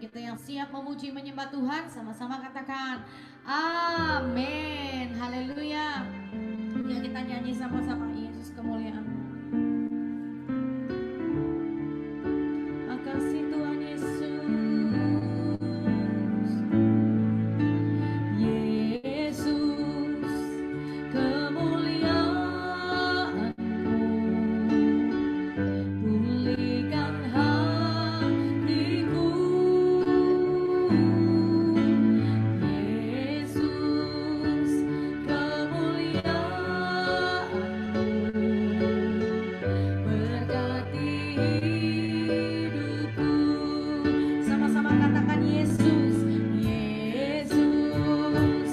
kita yang siap memuji menyembah Tuhan, sama-sama katakan amin. Haleluya. Ya, kita nyanyi sama-sama Yesus kemuliaan. Makasih Tuhan Yesus. Yesus kemuliaan-Mu pulihkan hatiku. Yesus kemuliaan-Mu berkati hidupku. Sama-sama katakan Yesus, Yesus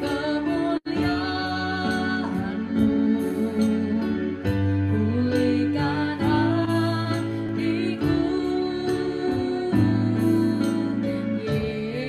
kemuliaan-Mu pulihkan hatiku. Yesus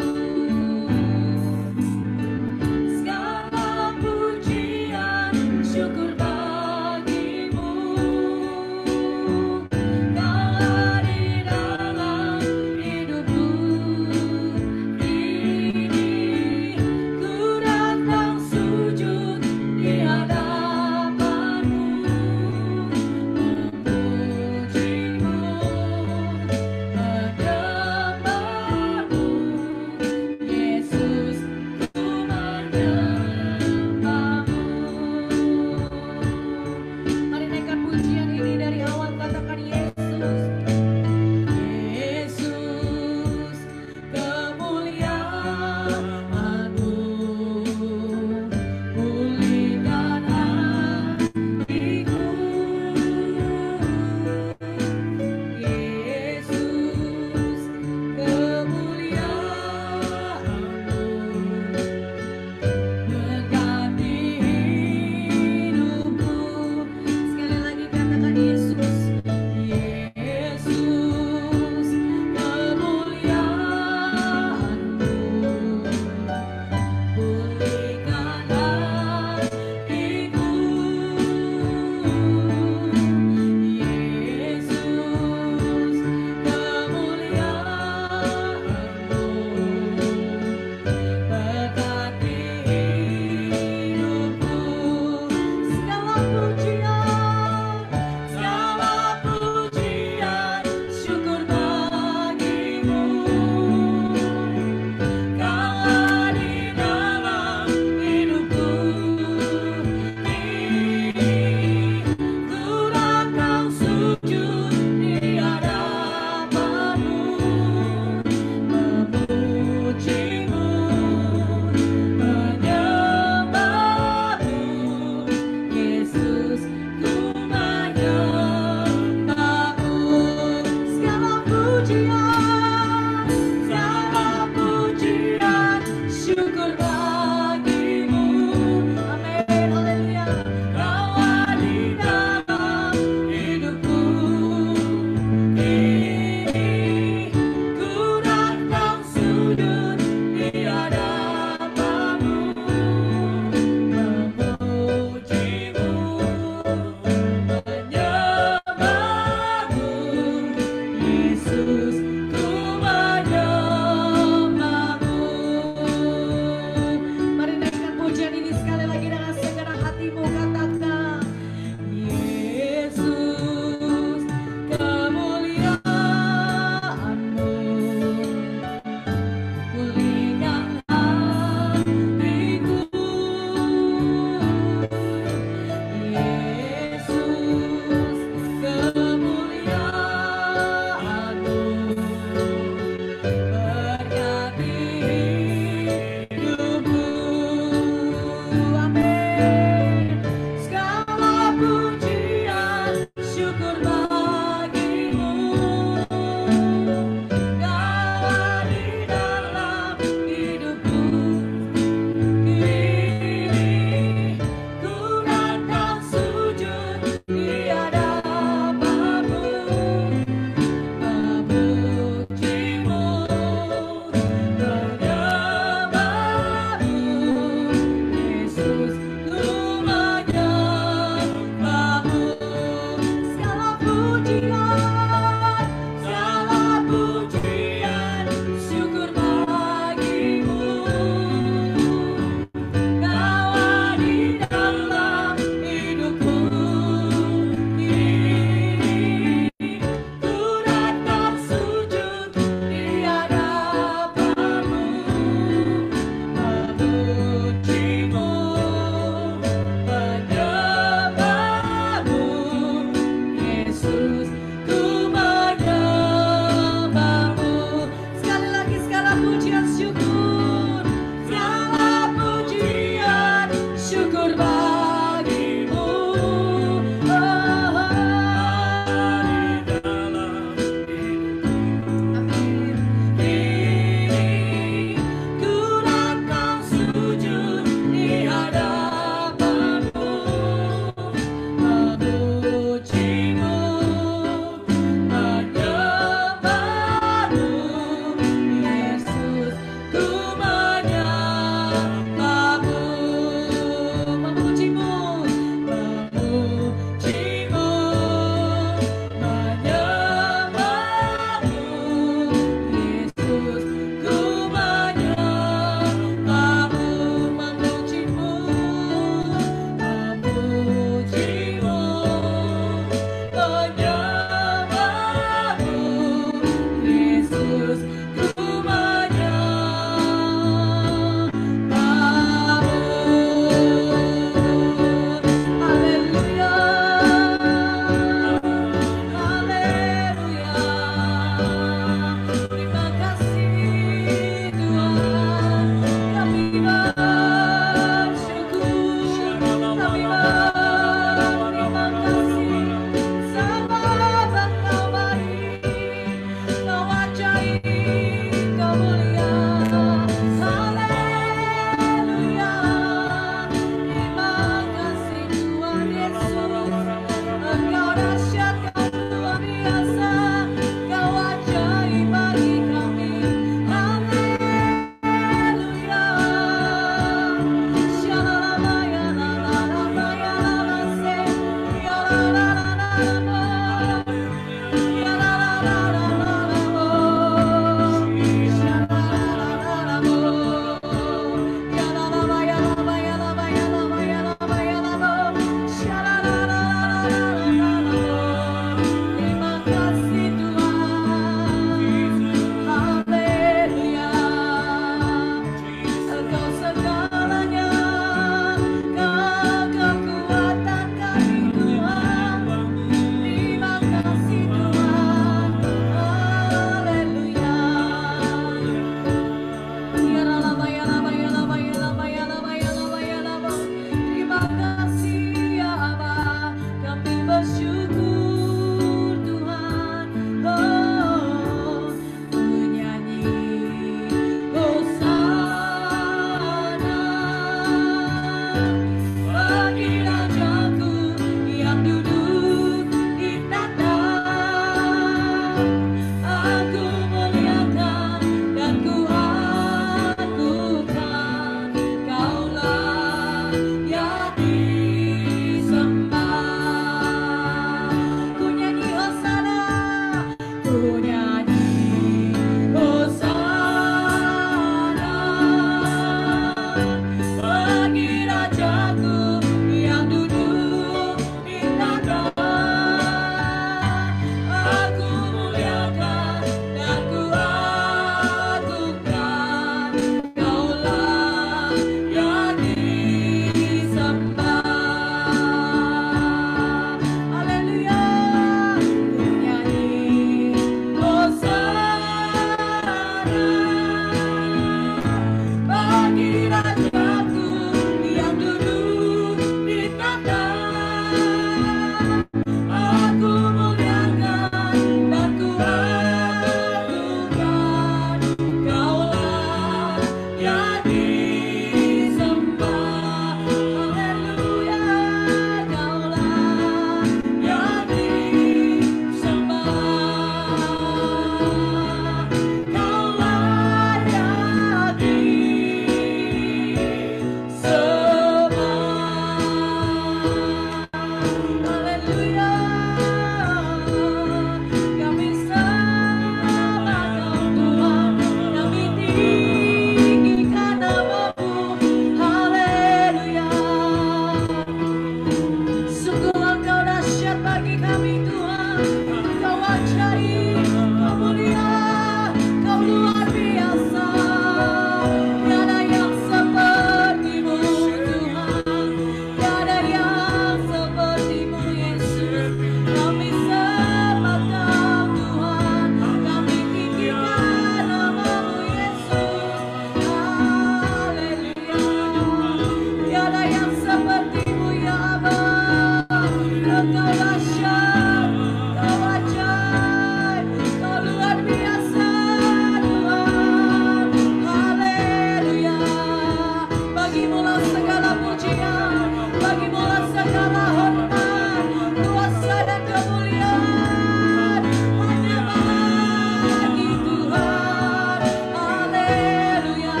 bagimulah segala pujian, bagimulah segala hormat, kuasa dan kemuliaan hanya bagi Tuhan. Haleluya.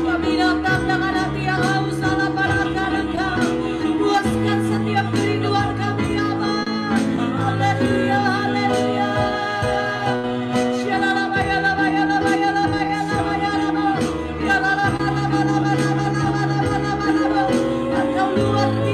Kami datang dengan hati yang haus lapar akan Engkau, puaskan setiap kerinduan kami ya Allah. Haleluya, haleluya. Engkau luar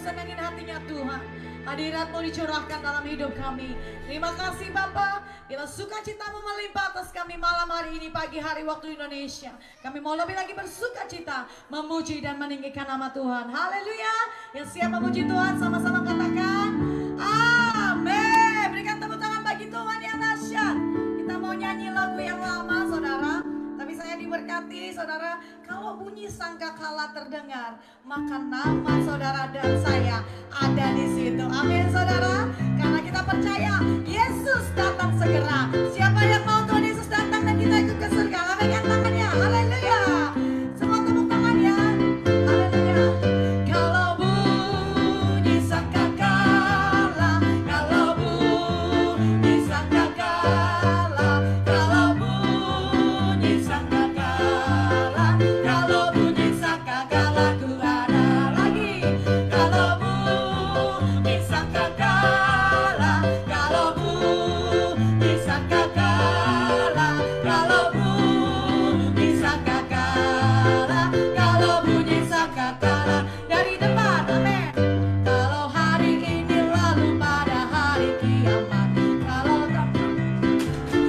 senangin hatinya Tuhan. Hadirat-Mu dicurahkan dalam hidup kami. Terima kasih Bapa. Bila sukacita-Mu melimpah atas kami malam hari ini, pagi hari waktu Indonesia. Kami mau lebih lagi bersukacita, memuji dan meninggikan nama Tuhan. Haleluya. Yang siap memuji Tuhan sama-sama katakan amin. Berikan tepuk tangan bagi Tuhan yang dahsyat. Kita mau nyanyi lagu yang lama saudara. Tapi saya diberkati saudara, kalau bunyi sangkakala terdengar, maka nama saudara dan saya ada di situ. Amin saudara. Karena kita percaya Yesus datang segera. Siapa yang mau Tuhan Yesus datang dan kita ikut ke surga? Angkat tangannya. Haleluya. Semua tepuk tangan ya. Haleluya. Kalau bunyi sangkakala, kalau bunyi sangkakala, kalau bunyi sangkakala, kalau bunyi sangkakala ku ada lagi. Kalau bunyi sangkakala, kalau bunyi sangkakala, kalau bunyi sangkakala, kalau bunyi sangkakala dari depan, amin. Kalau hari ini lalu pada hari kiamat, kalau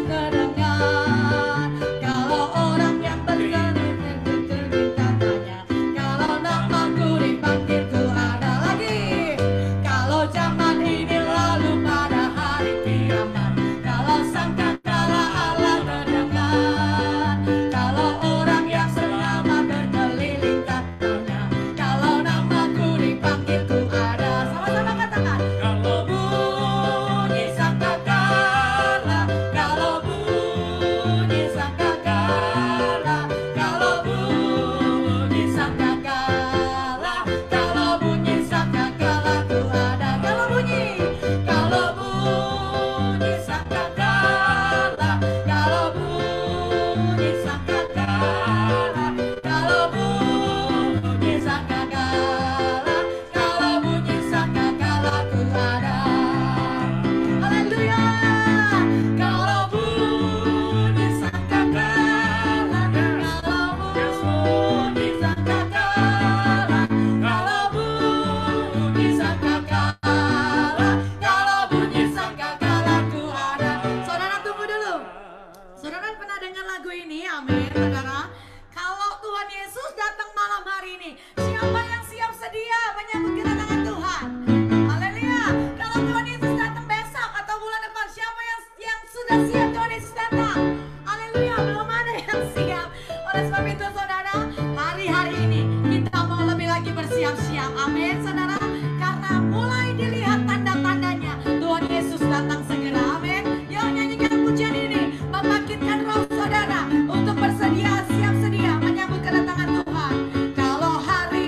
terdengar, kalau orang yang berkeliling katanya, kalau namaku dipanggil ku ada lagi. Kalau zaman ini lalu pada hari kiamat, kalau sangkakala Allah terdengar, kalau orang yang selamat berkeliling katanya, kalau namaku dipanggil ku ada. Sama-sama katakan. Kalau bunyi sangkakala, kalau bunyi sangkakala, kalau bunyi sangkakala, kalau bunyi sangkakala ku ada. Kalau bunyi sangkakala, kalau bunyi sangkakala, kalau bunyi sangkakala, kalau bunyi sangkakala ku ada. Haleluya. Kalau bunyi sangkakala, kalau bunyi sangkakala, kalau bunyi sangkakala, kalau bunyi sangkakala ku ada. Saudara tunggu dulu. Saudara pernah dengar lagu ini? Amin saudara. Kalau Tuhan Yesus datang malam hari ini, siapa yang siap sedia menyambut kedatangan Tuhan? Haleluya. Kalau Tuhan Yesus datang besok atau bulan depan, siapa yang sudah siap Tuhan Yesus datang? Haleluya. Belum ada yang siap. Oleh sebab itu saudara, hari-hari ini kita mau lebih lagi bersiap-siap. Amin saudara. Karena mulai dilihat tanda-tandanya Tuhan Yesus datang segera. Amin. Yuk nyanyikan pujian ini, membangkitkan roh saudara untuk bersedia, siap sedia menyambut kedatangan Tuhan. Kalau hari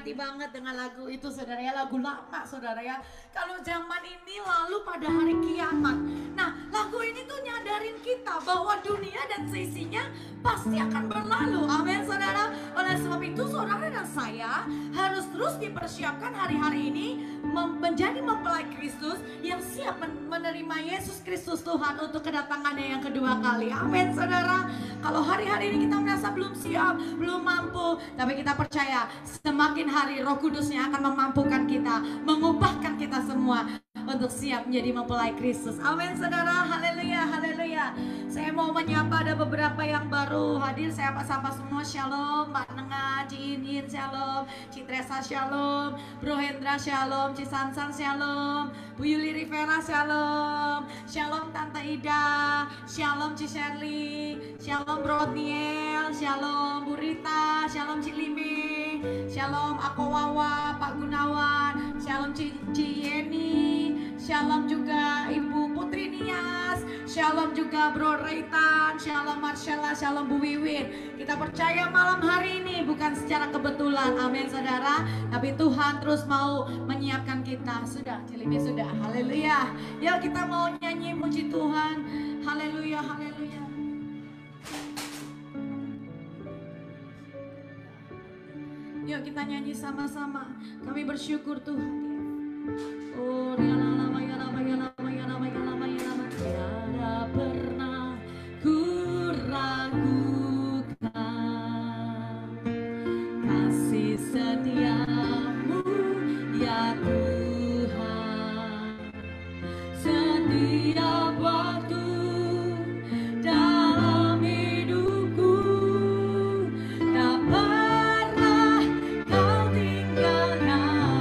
hati banget dengan lagu itu saudara ya, lagu lama saudara ya. Kalau zaman ini lalu pada hari kiamat. Nah lagu ini tuh nyadarin kita bahwa dunia dan seisinya pasti akan berlalu. Amin saudara. Oleh sebab itu saudara dan saya harus terus dipersiapkan hari-hari ini menjadi mempelai Kristus yang siap menerima Yesus Kristus Tuhan untuk kedatangannya yang kedua kali. Amin saudara. Kalau hari-hari ini kita merasa belum siap, belum mampu, tapi kita percaya semakin hari Roh Kudusnya akan memampukan kita, mengubahkan kita semua untuk siap menjadi mempelai Kristus. Amin saudara. Haleluya, haleluya. Saya mau menyapa, ada beberapa yang baru hadir. Saya sapa semua. Shalom Mbak Nenga, Ci Inin shalom, Ci Tresa shalom, Bro Hendra shalom, Ci Sansan shalom, Bu Yuli Rivera shalom, shalom Tante Ida, shalom Ci Shirley, shalom Bro Niel, shalom Bu Rita, shalom Ci Lime, shalom Ako Wawa, Pak Gunawan, shalom Ci Yeni, shalom juga Ibu Putri Nias, shalom juga Bro Reitan, shalom Marcella, shalom Bu Wiwin. Kita percaya malam hari ini bukan secara kebetulan, amin saudara, tapi Tuhan terus mau menyiapkan kita. Sudah, Cilimi sudah, haleluya. Yuk kita mau nyanyi puji Tuhan, haleluya, haleluya. Yuk kita nyanyi sama-sama. Kami bersyukur Tuhan. Oh, tiada pernah ku ragukan kasih setiamu ya Tuhan. Setiap waktu dalam hidupku tak pernah kau tinggalkan.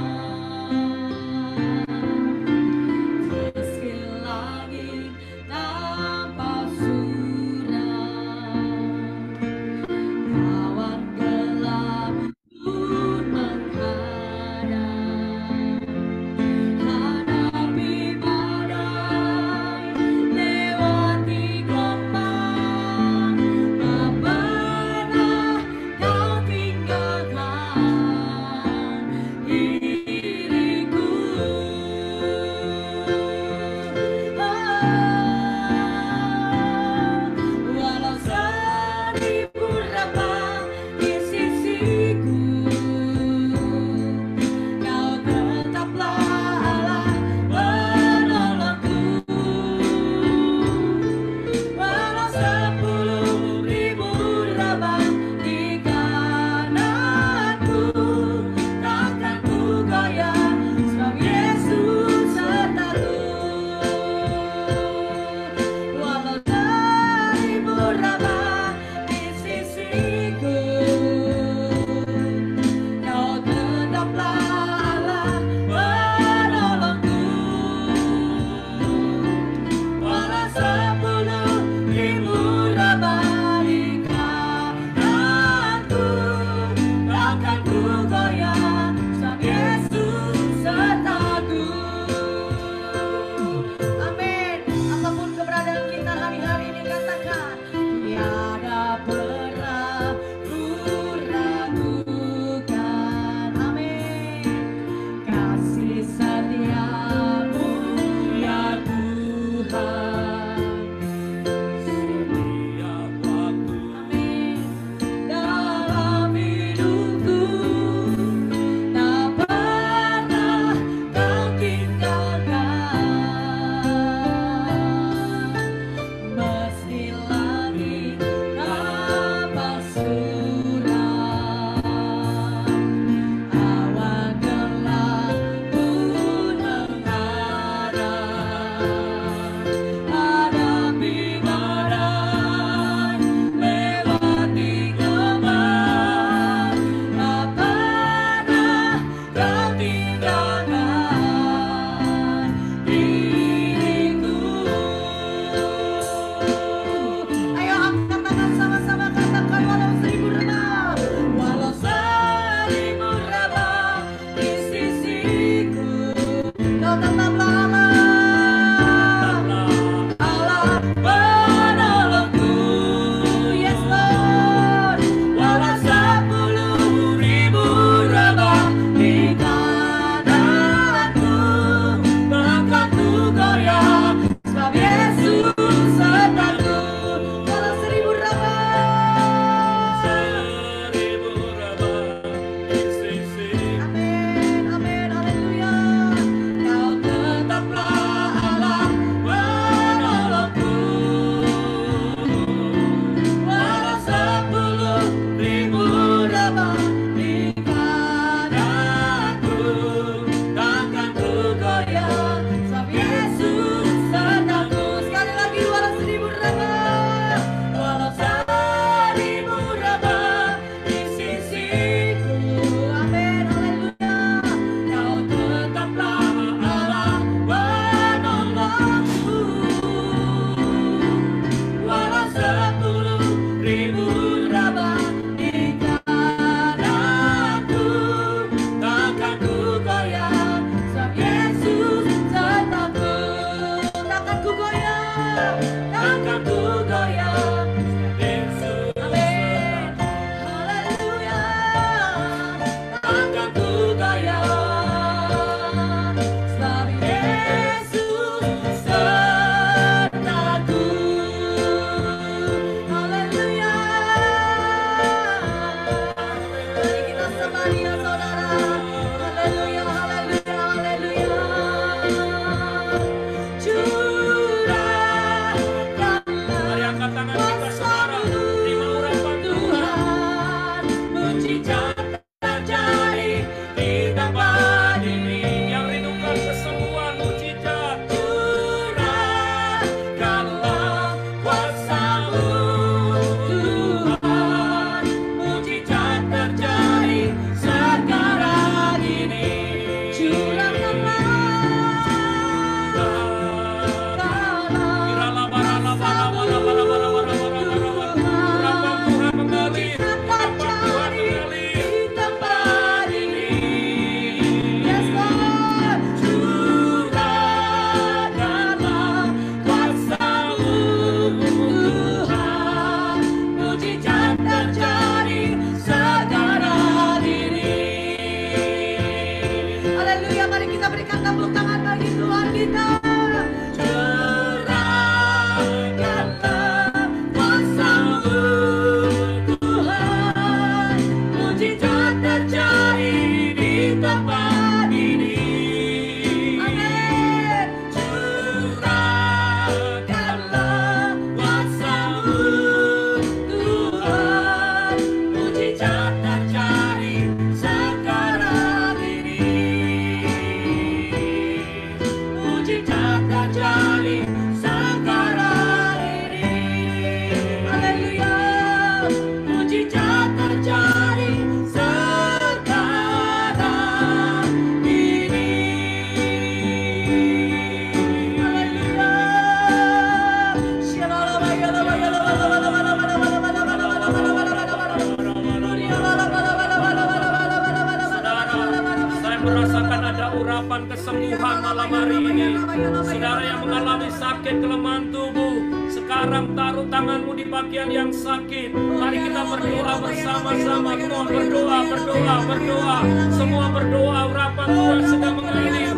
urapan kesembuhan malam hari ini. Saudara yang mengalami sakit kelemahan tubuh, sekarang taruh tanganmu di bagian yang sakit. Mari kita berdoa bersama-sama. Semua berdoa, berdoa, berdoa. Semua berdoa, urapan Tuhan sedang mengalir.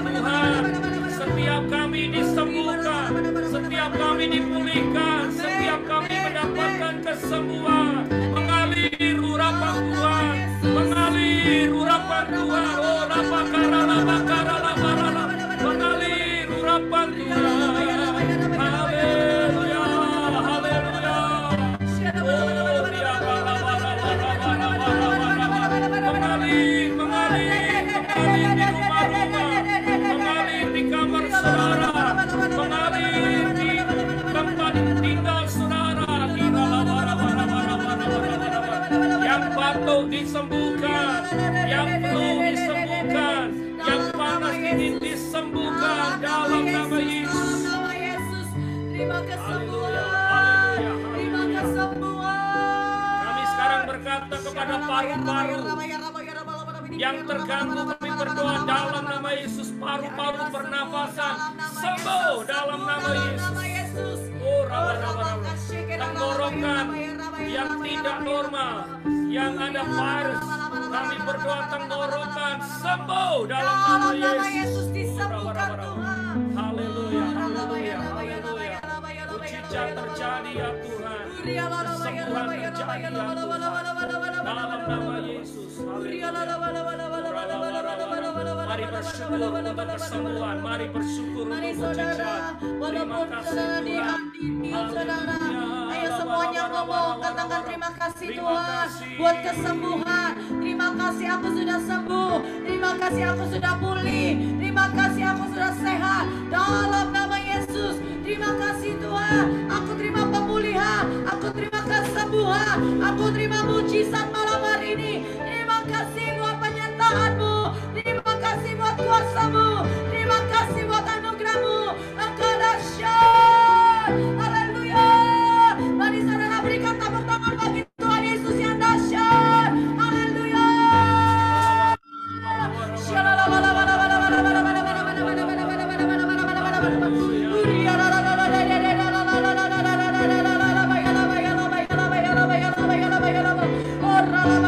Tuhan, setiap kami disembuhkan, setiap kami dipulihkan, setiap kami mendapatkan kesembuhan. Mengalir urapan Tuhan, mengalir urapan Tuhan. Oh, mengalir urapan Tuhan. Haleluya, haleluya. Mengalir, mengalir, mengalir di rumah-rumah, mengalir di kamar saudara, mengalir di tempat tinggal saudara. Yang batuk disembuhkan, yang flu disembuhkan, yang panas dingin disembuhkan dalam nama Yesus. Terima kesembuhan, terima kesembuhan. Kami sekarang berkata kepada paru-paru yang terganggu, kami berdoa dalam nama Yesus. Paru-paru pernafasan sembuh dalam nama Yesus. Oh, rawa-rawa, tenggorokan yang tidak normal, yang ada virus, kami berdoa tenggorokan sembuh dalam nama Yesus. Disembuhkan Tuhan. Haleluya, haleluya, haleluya. Mujizat terjadi ya Tuhan. Kesembuhan terjadi ya Tuhan. Dalam nama Yesus. Mari bersyukur untuk kesembuhan. Mari bersyukur untuk mujizat. Terima kasih Tuhan. Ayo semuanya ngomong, katakan terima kasih Tuhan buat kesembuhan. Terima kasih aku sudah sembuh. Terima kasih aku sudah pulih. Terima kasih aku sudah sehat. Dalam nama Yesus. Terima kasih Tuhan. Aku terima pemulihan. Aku terima kesembuhan. Aku terima mujizat malam hari ini. Terima kasih buat penyertaan-Mu. Terima kasih buat kuasa-Mu. Terima kasih buat anugerah-Mu. Engkau dahsyat. Haleluya. Mari saudara berikan tepuk tangan bagi Tuhan Yesus yang dahsyat. Haleluya. Oh,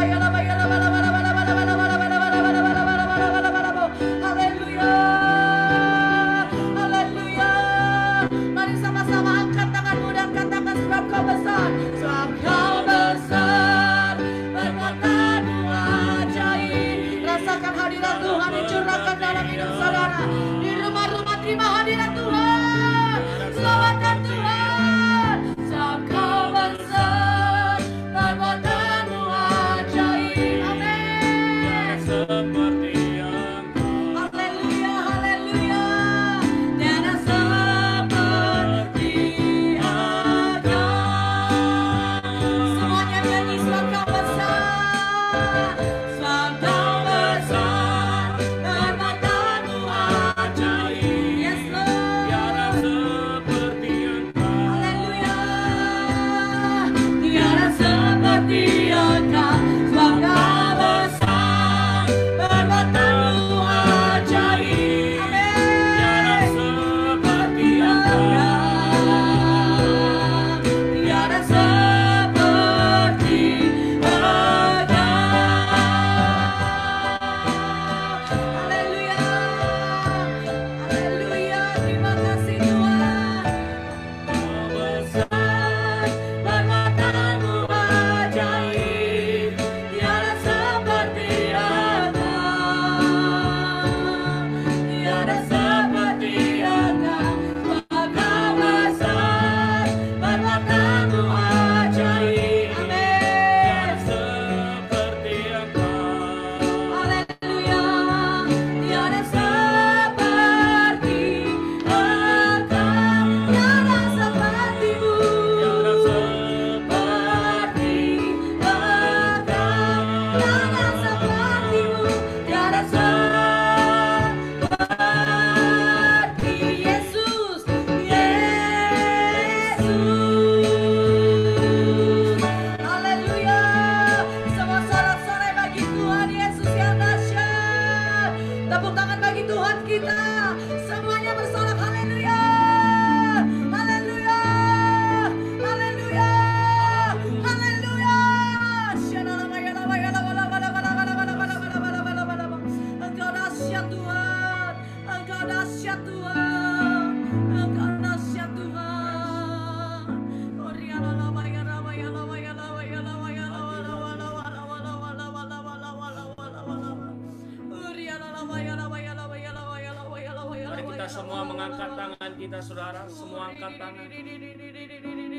mengangkat tangan kita saudara, semua angkat tangan.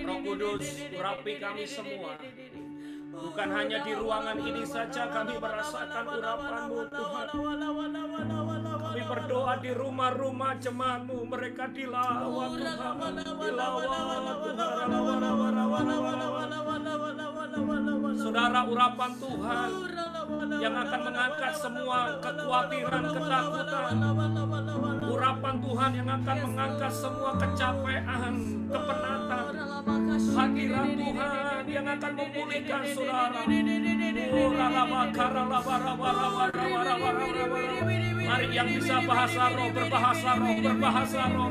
Roh Kudus, urapi kami semua. Bukan hanya di ruangan ini saja kami merasakan urapan-Mu Tuhan. Kami berdoa di rumah-rumah jemaat-Mu, mereka dilawat Tuhan. Dilawat Tuhan. Saudara, urapan Tuhan yang akan mengangkat semua kekhawatiran, ketakutan. Urapan Tuhan yang akan mengangkat semua kecapean, kepenatan. Hadirat Tuhan yang akan memulihkan saudara. Mari yang bisa bahasa roh, berbahasa roh, berbahasa roh.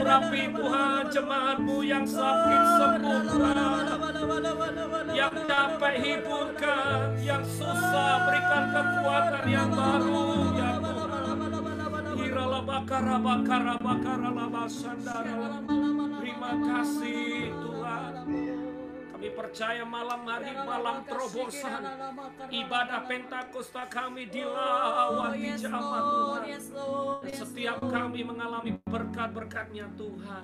Urapi Tuhan jemaat-Mu yang sakit sembuhkan, yang capek hiburkan, yang susah berikan kekuatan yang baru ya Tuhan. Terima kasih Tuhan. Kami percaya malam hari, malam terobosan, ibadah Pentakosta kami dilawati jamaah Tuhan. Setiap kami mengalami berkat-berkat-Nya Tuhan.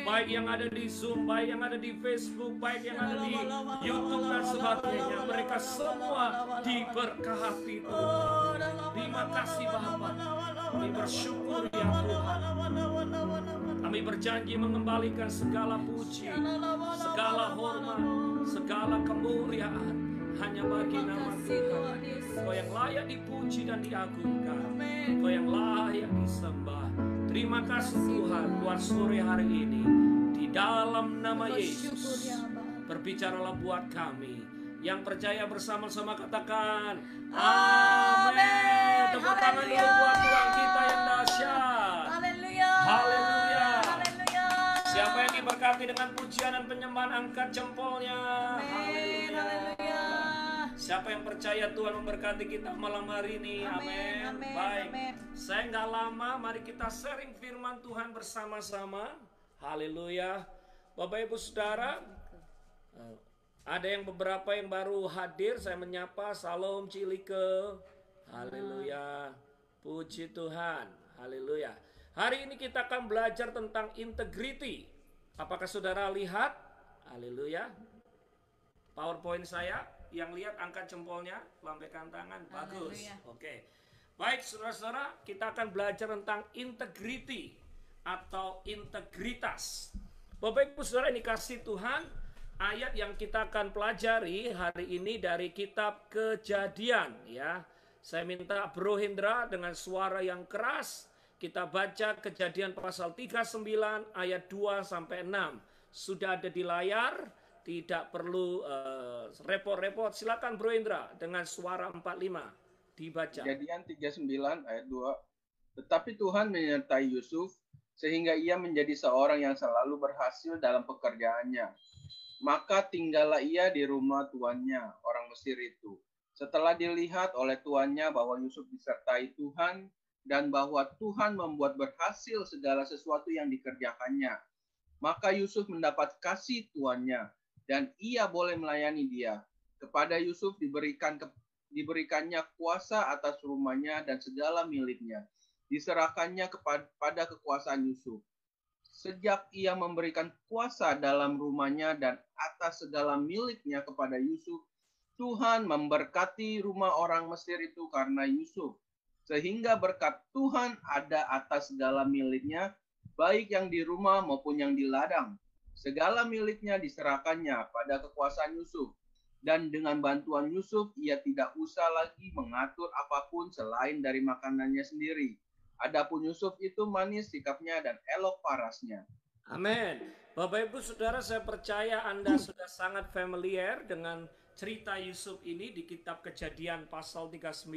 Baik yang ada di Zoom, baik yang ada di Facebook, baik yang ada di YouTube dan sebagainya. Mereka semua diberkati Tuhan. Terima kasih Bapa. Kami bersyukur ya Tuhan. Kami berjanji mengembalikan segala puji, segala hormat, segala kemuliaan hanya bagi nama Tuhan. Kau yang layak dipuji dan diagungkan, Kau yang layak disembah. Terima kasih Tuhan buat sore hari ini. Di dalam nama Yesus, berbicaralah buat kami. Yang percaya bersama-sama katakan amin. Tepuk tangan dulu buat Tuhan kita yang dahsyat. Haleluya. Haleluya. Haleluya. Siapa yang diberkati dengan pujian dan penyembahan, angkat jempolnya. Amin. Haleluya. Siapa yang percaya Tuhan memberkati kita malam hari ini? Amin. Amin. Baik. Amin. Saya nggak lama, mari kita sharing firman Tuhan bersama-sama. Haleluya. Bapak Ibu Saudara, ada yang beberapa yang baru hadir, saya menyapa. Salam Cilike. Haleluya. Puji Tuhan. Haleluya. Hari ini kita akan belajar tentang integrity. Apakah saudara lihat? Haleluya. PowerPoint saya, yang lihat angkat jempolnya, lambaikan tangan. Bagus. Oke. Baik saudara-saudara, kita akan belajar tentang integrity atau integritas. Bapak Ibu Saudara ini kasih Tuhan, ayat yang kita akan pelajari hari ini dari kitab Kejadian ya. Saya minta Bro Hendra dengan suara yang keras kita baca Kejadian pasal 39 ayat 2 sampai 6. Sudah ada di layar, tidak perlu repot-repot. Silakan Bro Hendra dengan suara 45 dibaca. Kejadian 39 ayat 2. Tetapi Tuhan menyertai Yusuf sehingga ia menjadi seorang yang selalu berhasil dalam pekerjaannya. Maka tinggallah ia di rumah tuannya, orang Mesir itu. Setelah dilihat oleh tuannya bahwa Yusuf disertai Tuhan dan bahwa Tuhan membuat berhasil segala sesuatu yang dikerjakannya, maka Yusuf mendapat kasih tuannya dan ia boleh melayani dia. Kepada Yusuf diberikannya kuasa atas rumahnya dan segala miliknya. Diserahkannya kepada kekuasaan Yusuf. Sejak ia memberikan kuasa dalam rumahnya dan atas segala miliknya kepada Yusuf, Tuhan memberkati rumah orang Mesir itu karena Yusuf. Sehingga berkat Tuhan ada atas segala miliknya, baik yang di rumah maupun yang di ladang. Segala miliknya diserahkannya pada kekuasaan Yusuf. Dan dengan bantuan Yusuf, ia tidak usah lagi mengatur apapun selain dari makanannya sendiri. Adapun Yusuf itu manis sikapnya dan elok parasnya. Amin. Bapak Ibu Saudara, saya percaya Anda sudah sangat familiar dengan cerita Yusuf ini di kitab Kejadian pasal 39.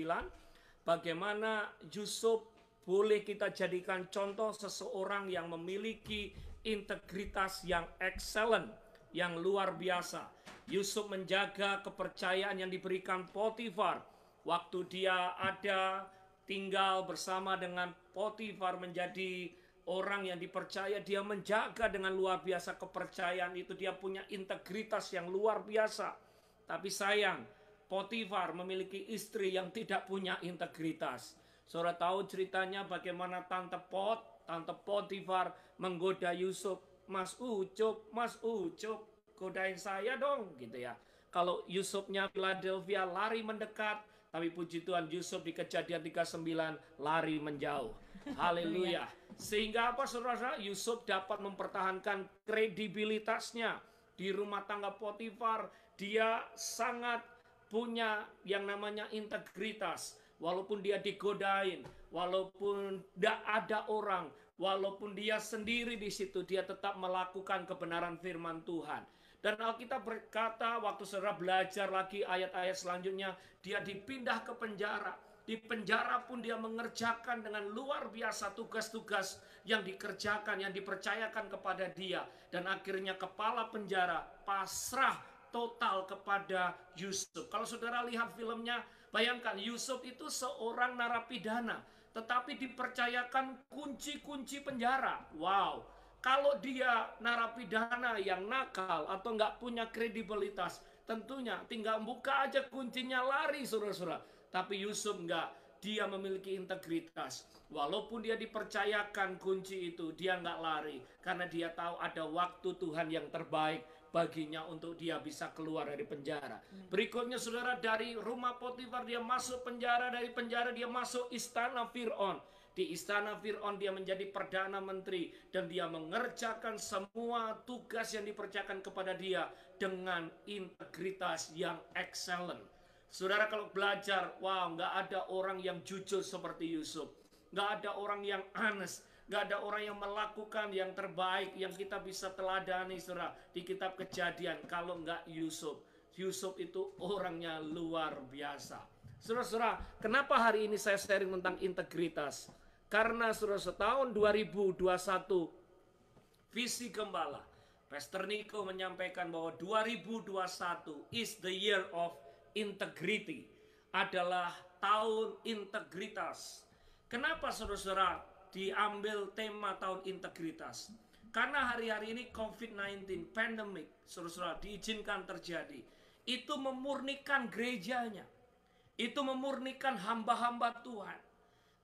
Bagaimana Yusuf boleh kita jadikan contoh seseorang yang memiliki integritas yang excellent, yang luar biasa. Yusuf menjaga kepercayaan yang diberikan Potifar. Waktu dia ada tinggal bersama dengan Potifar menjadi orang yang dipercaya, dia menjaga dengan luar biasa kepercayaan itu. Dia punya integritas yang luar biasa. Tapi sayang, Potifar memiliki istri yang tidak punya integritas. Saudara tahu ceritanya bagaimana Tante Potifar menggoda Yusuf. Mas Ucup, godain saya dong gitu ya. Kalau Yusufnya Philadelphia lari mendekat, tapi puji Tuhan Yusuf di Kejadian 39 lari menjauh. Haleluya. Sehingga apa saudara? Yusuf dapat mempertahankan kredibilitasnya di rumah tangga Potifar. Dia sangat punya yang namanya integritas. Walaupun dia digodain, walaupun tidak ada orang, walaupun dia sendiri di situ, dia tetap melakukan kebenaran firman Tuhan. Dan Alkitab berkata, waktu saudara belajar lagi ayat-ayat selanjutnya, dia dipindah ke penjara. Di penjara pun dia mengerjakan dengan luar biasa tugas-tugas yang dikerjakan, yang dipercayakan kepada dia. Dan akhirnya kepala penjara pasrah total kepada Yusuf. Kalau saudara lihat filmnya, bayangkan Yusuf itu seorang narapidana, tetapi dipercayakan kunci-kunci penjara. Wow, kalau dia narapidana yang nakal atau nggak punya kredibilitas, tentunya tinggal buka aja kuncinya lari saudara-saudara. Tapi Yusuf nggak, dia memiliki integritas. Walaupun dia dipercayakan kunci itu, dia nggak lari. Karena dia tahu ada waktu Tuhan yang terbaik baginya untuk dia bisa keluar dari penjara. Berikutnya saudara, dari rumah Potifar dia masuk penjara, dari penjara dia masuk istana Fir'aun. Di istana Fir'aun dia menjadi perdana menteri dan dia mengerjakan semua tugas yang dipercayakan kepada dia dengan integritas yang excellent. Saudara kalau belajar, wow, nggak ada orang yang jujur seperti Yusuf. Nggak ada orang yang honest. Gak ada orang yang melakukan yang terbaik yang kita bisa teladani saudara di kitab Kejadian kalau nggak Yusuf. Yusuf itu orangnya luar biasa. Saudara-saudara, kenapa hari ini saya sharing tentang integritas? Karena saudara, setahun 2021 visi gembala Pastor Nico menyampaikan bahwa 2021 is the year of integrity, adalah tahun integritas. Kenapa saudara-saudara diambil tema tahun integritas? Karena hari-hari ini COVID-19 pandemic, saudara-saudara, diizinkan terjadi. Itu memurnikan gerejanya. Itu memurnikan hamba-hamba Tuhan.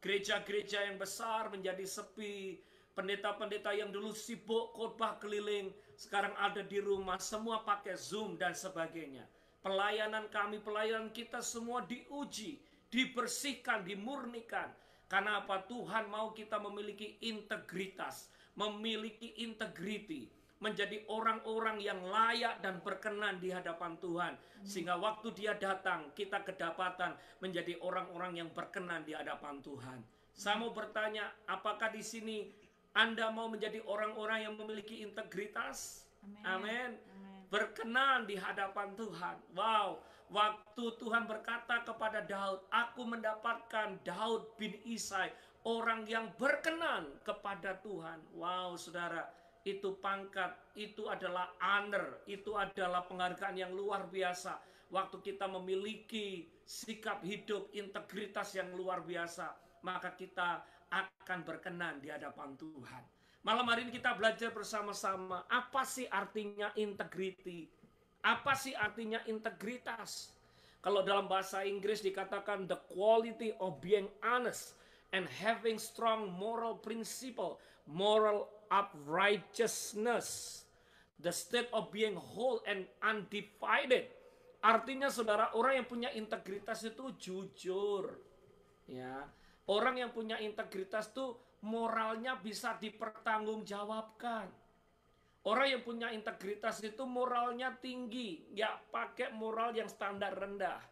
Gereja-gereja yang besar menjadi sepi. Pendeta-pendeta yang dulu sibuk khotbah keliling, sekarang ada di rumah, semua pakai Zoom dan sebagainya. Pelayanan kami, pelayanan kita semua diuji, dibersihkan, dimurnikan. Karena apa? Tuhan mau kita memiliki integritas, memiliki integriti, menjadi orang-orang yang layak dan berkenan di hadapan Tuhan. Sehingga waktu dia datang, kita kedapatan menjadi orang-orang yang berkenan di hadapan Tuhan. Saya mau bertanya, apakah di sini Anda mau menjadi orang-orang yang memiliki integritas? Amin. Berkenan di hadapan Tuhan. Wow. Waktu Tuhan berkata kepada Daud, aku mendapatkan Daud bin Isai, orang yang berkenan kepada Tuhan. Wow saudara, itu pangkat, itu adalah honor, itu adalah penghargaan yang luar biasa. Waktu kita memiliki sikap hidup, integritas yang luar biasa, maka kita akan berkenan di hadapan Tuhan. Malam hari ini kita belajar bersama-sama, apa sih artinya integrity? Apa sih artinya integritas? Kalau dalam bahasa Inggris dikatakan the quality of being honest and having strong moral principle, moral uprightness, the state of being whole and undivided. Artinya saudara, orang yang punya integritas itu jujur. Ya, orang yang punya integritas itu moralnya bisa dipertanggungjawabkan. Orang yang punya integritas itu moralnya tinggi, nggak pakai moral yang standar rendah.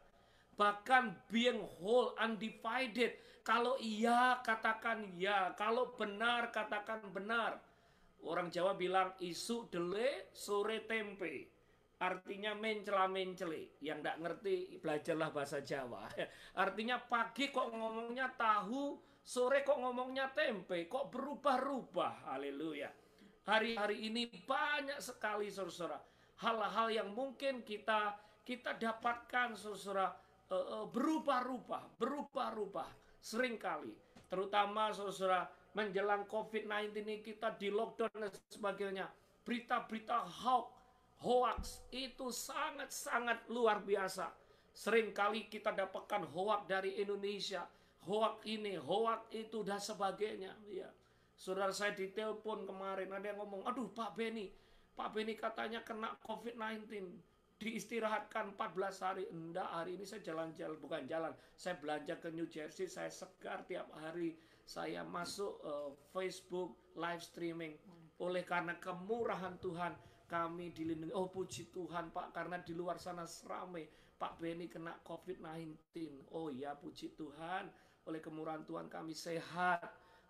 Bahkan being whole, undivided. Kalau iya katakan iya, kalau benar katakan benar. Orang Jawa bilang isu dele, sore tempe. Artinya mencela-mencele. Yang nggak ngerti belajarlah bahasa Jawa. Artinya pagi kok ngomongnya tahu, sore kok ngomongnya tempe, kok berubah-ubah. Haleluya. Hari-hari ini banyak sekali saudara, hal-hal yang mungkin kita dapatkan saudara, berubah-ubah seringkali. Terutama saudara, menjelang COVID-19 ini kita di lockdown dan sebagainya. Berita-berita hoax itu sangat-sangat luar biasa. Seringkali kita dapatkan hoax dari Indonesia, hoak ini, hoak itu, dan sebagainya. Ya. Saudara, saya ditelepon kemarin, ada yang ngomong, aduh Pak Beni katanya kena COVID-19, diistirahatkan 14 hari. Enggak, hari ini saya jalan-jalan, bukan jalan, saya belanja ke New Jersey, saya segar tiap hari, saya masuk Facebook live streaming. Oleh karena kemurahan Tuhan, kami dilindungi. Oh puji Tuhan Pak, karena di luar sana seramai, Pak Beni kena COVID-19. Oh ya puji Tuhan, oleh kemurahan Tuhan kami sehat.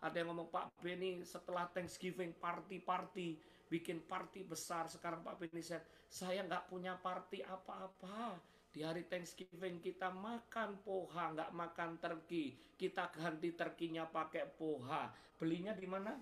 Ada yang ngomong, Pak Beni setelah Thanksgiving party, bikin party besar. Sekarang Pak Beni saya nggak punya party apa-apa. Di hari Thanksgiving kita makan poha, nggak makan turkey. Kita ganti turkey-nya pakai poha. Belinya di mana?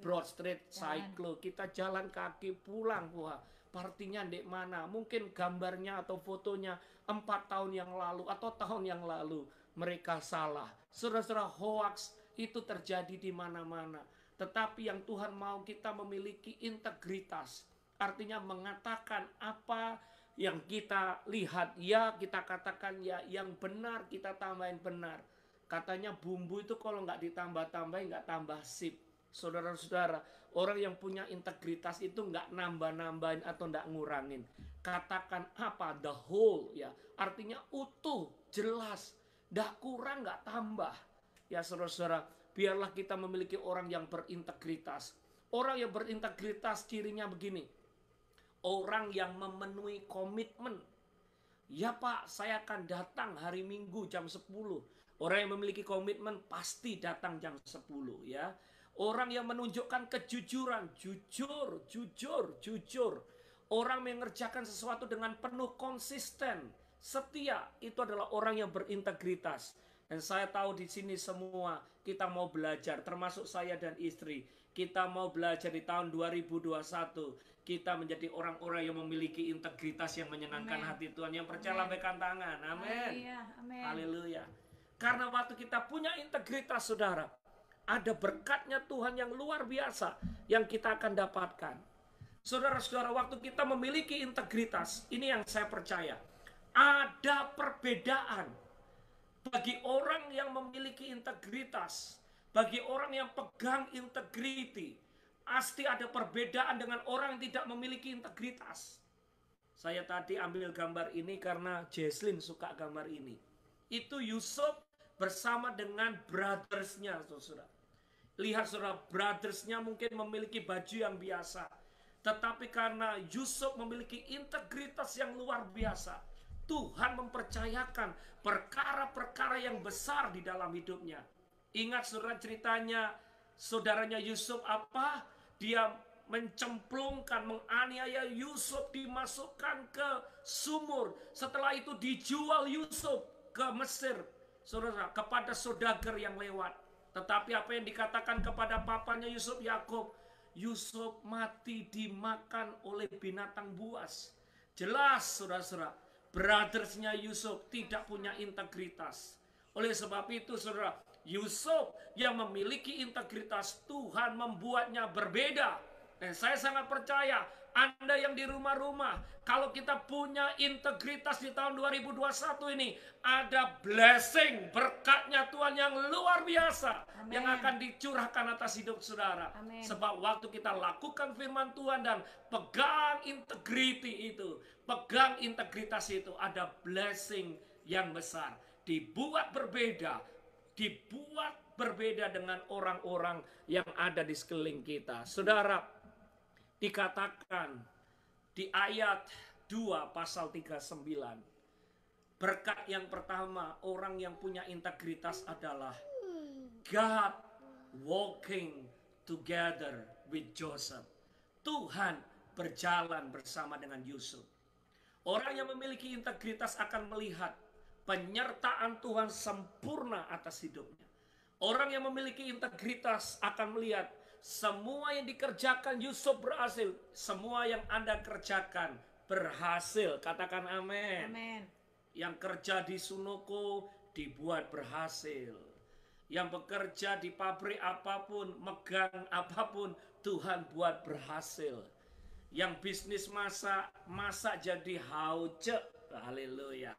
Broad Street Cyclo. Kita jalan kaki pulang poha. Partinya di mana? Mungkin gambarnya atau fotonya 4 tahun yang lalu atau tahun yang lalu. Mereka salah. Saudara-saudara, hoax itu terjadi di mana-mana. Tetapi yang Tuhan mau kita memiliki integritas. Artinya mengatakan apa yang kita lihat, ya kita katakan ya, yang benar kita tambahin benar. Katanya bumbu itu kalau nggak ditambah-tambahin nggak tambah sip. Saudara-saudara, orang yang punya integritas itu nggak nambah-nambahin atau nggak ngurangin. Katakan apa? The whole, ya. Artinya utuh, jelas, nggak kurang, nggak tambah. Ya saudara-saudara, biarlah kita memiliki orang yang berintegritas. Orang yang berintegritas cirinya begini. Orang yang memenuhi komitmen. Ya Pak, saya akan datang hari Minggu jam 10. Orang yang memiliki komitmen pasti datang jam 10 ya. Orang yang menunjukkan kejujuran, jujur. Orang mengerjakan sesuatu dengan penuh konsisten, setia, itu adalah orang yang berintegritas. Dan saya tahu di sini semua kita mau belajar, termasuk saya dan istri. Kita mau belajar di tahun 2021. Kita menjadi orang-orang yang memiliki integritas yang menyenangkan hati Tuhan. Yang percaya lambaikan tangan. Amin. Haleluya. Karena waktu kita punya integritas, saudara, ada berkatnya Tuhan yang luar biasa yang kita akan dapatkan. Saudara-saudara, waktu kita memiliki integritas, ini yang saya percaya. Ada perbedaan bagi orang yang memiliki integritas, bagi orang yang pegang integriti. Pasti ada perbedaan dengan orang yang tidak memiliki integritas. Saya tadi ambil gambar ini karena Jesslyn suka gambar ini. Itu Yusuf bersama dengan brothersnya, saudara. Lihat saudara, brothersnya mungkin memiliki baju yang biasa. Tetapi karena Yusuf memiliki integritas yang luar biasa, Tuhan mempercayakan perkara-perkara yang besar di dalam hidupnya. Ingat saudara ceritanya, saudaranya Yusuf apa? Dia mencemplungkan, menganiaya Yusuf, dimasukkan ke sumur. Setelah itu dijual Yusuf ke Mesir, saudara, kepada saudagar yang lewat. Tetapi apa yang dikatakan kepada papanya Yusuf, Yakub, Yusuf mati dimakan oleh binatang buas. Jelas saudara-saudara, brothersnya Yusuf tidak punya integritas. Oleh sebab itu saudara, Yusuf yang memiliki integritas, Tuhan membuatnya berbeda. Dan saya sangat percaya, Anda yang di rumah-rumah, kalau kita punya integritas di tahun 2021 ini, ada blessing, berkatnya Tuhan yang luar biasa. Amen. Yang akan dicurahkan atas hidup saudara. Amen. Sebab waktu kita lakukan firman Tuhan dan pegang integriti itu, pegang integritas itu, ada blessing yang besar. Dibuat berbeda dengan orang-orang yang ada di sekeliling kita. Saudara, dikatakan di ayat 2 pasal 39, berkat yang pertama orang yang punya integritas adalah God walking together with Joseph. Tuhan berjalan bersama dengan Yusuf. Orang yang memiliki integritas akan melihat penyertaan Tuhan sempurna atas hidupnya. Orang yang memiliki integritas akan melihat semua yang dikerjakan Yusuf berhasil. Semua yang Anda kerjakan berhasil. Katakan amin. Amin. Yang kerja di Sunoko dibuat berhasil. Yang bekerja di pabrik apapun, megang apapun, Tuhan buat berhasil. Yang bisnis masak jadi hauce. Haleluya.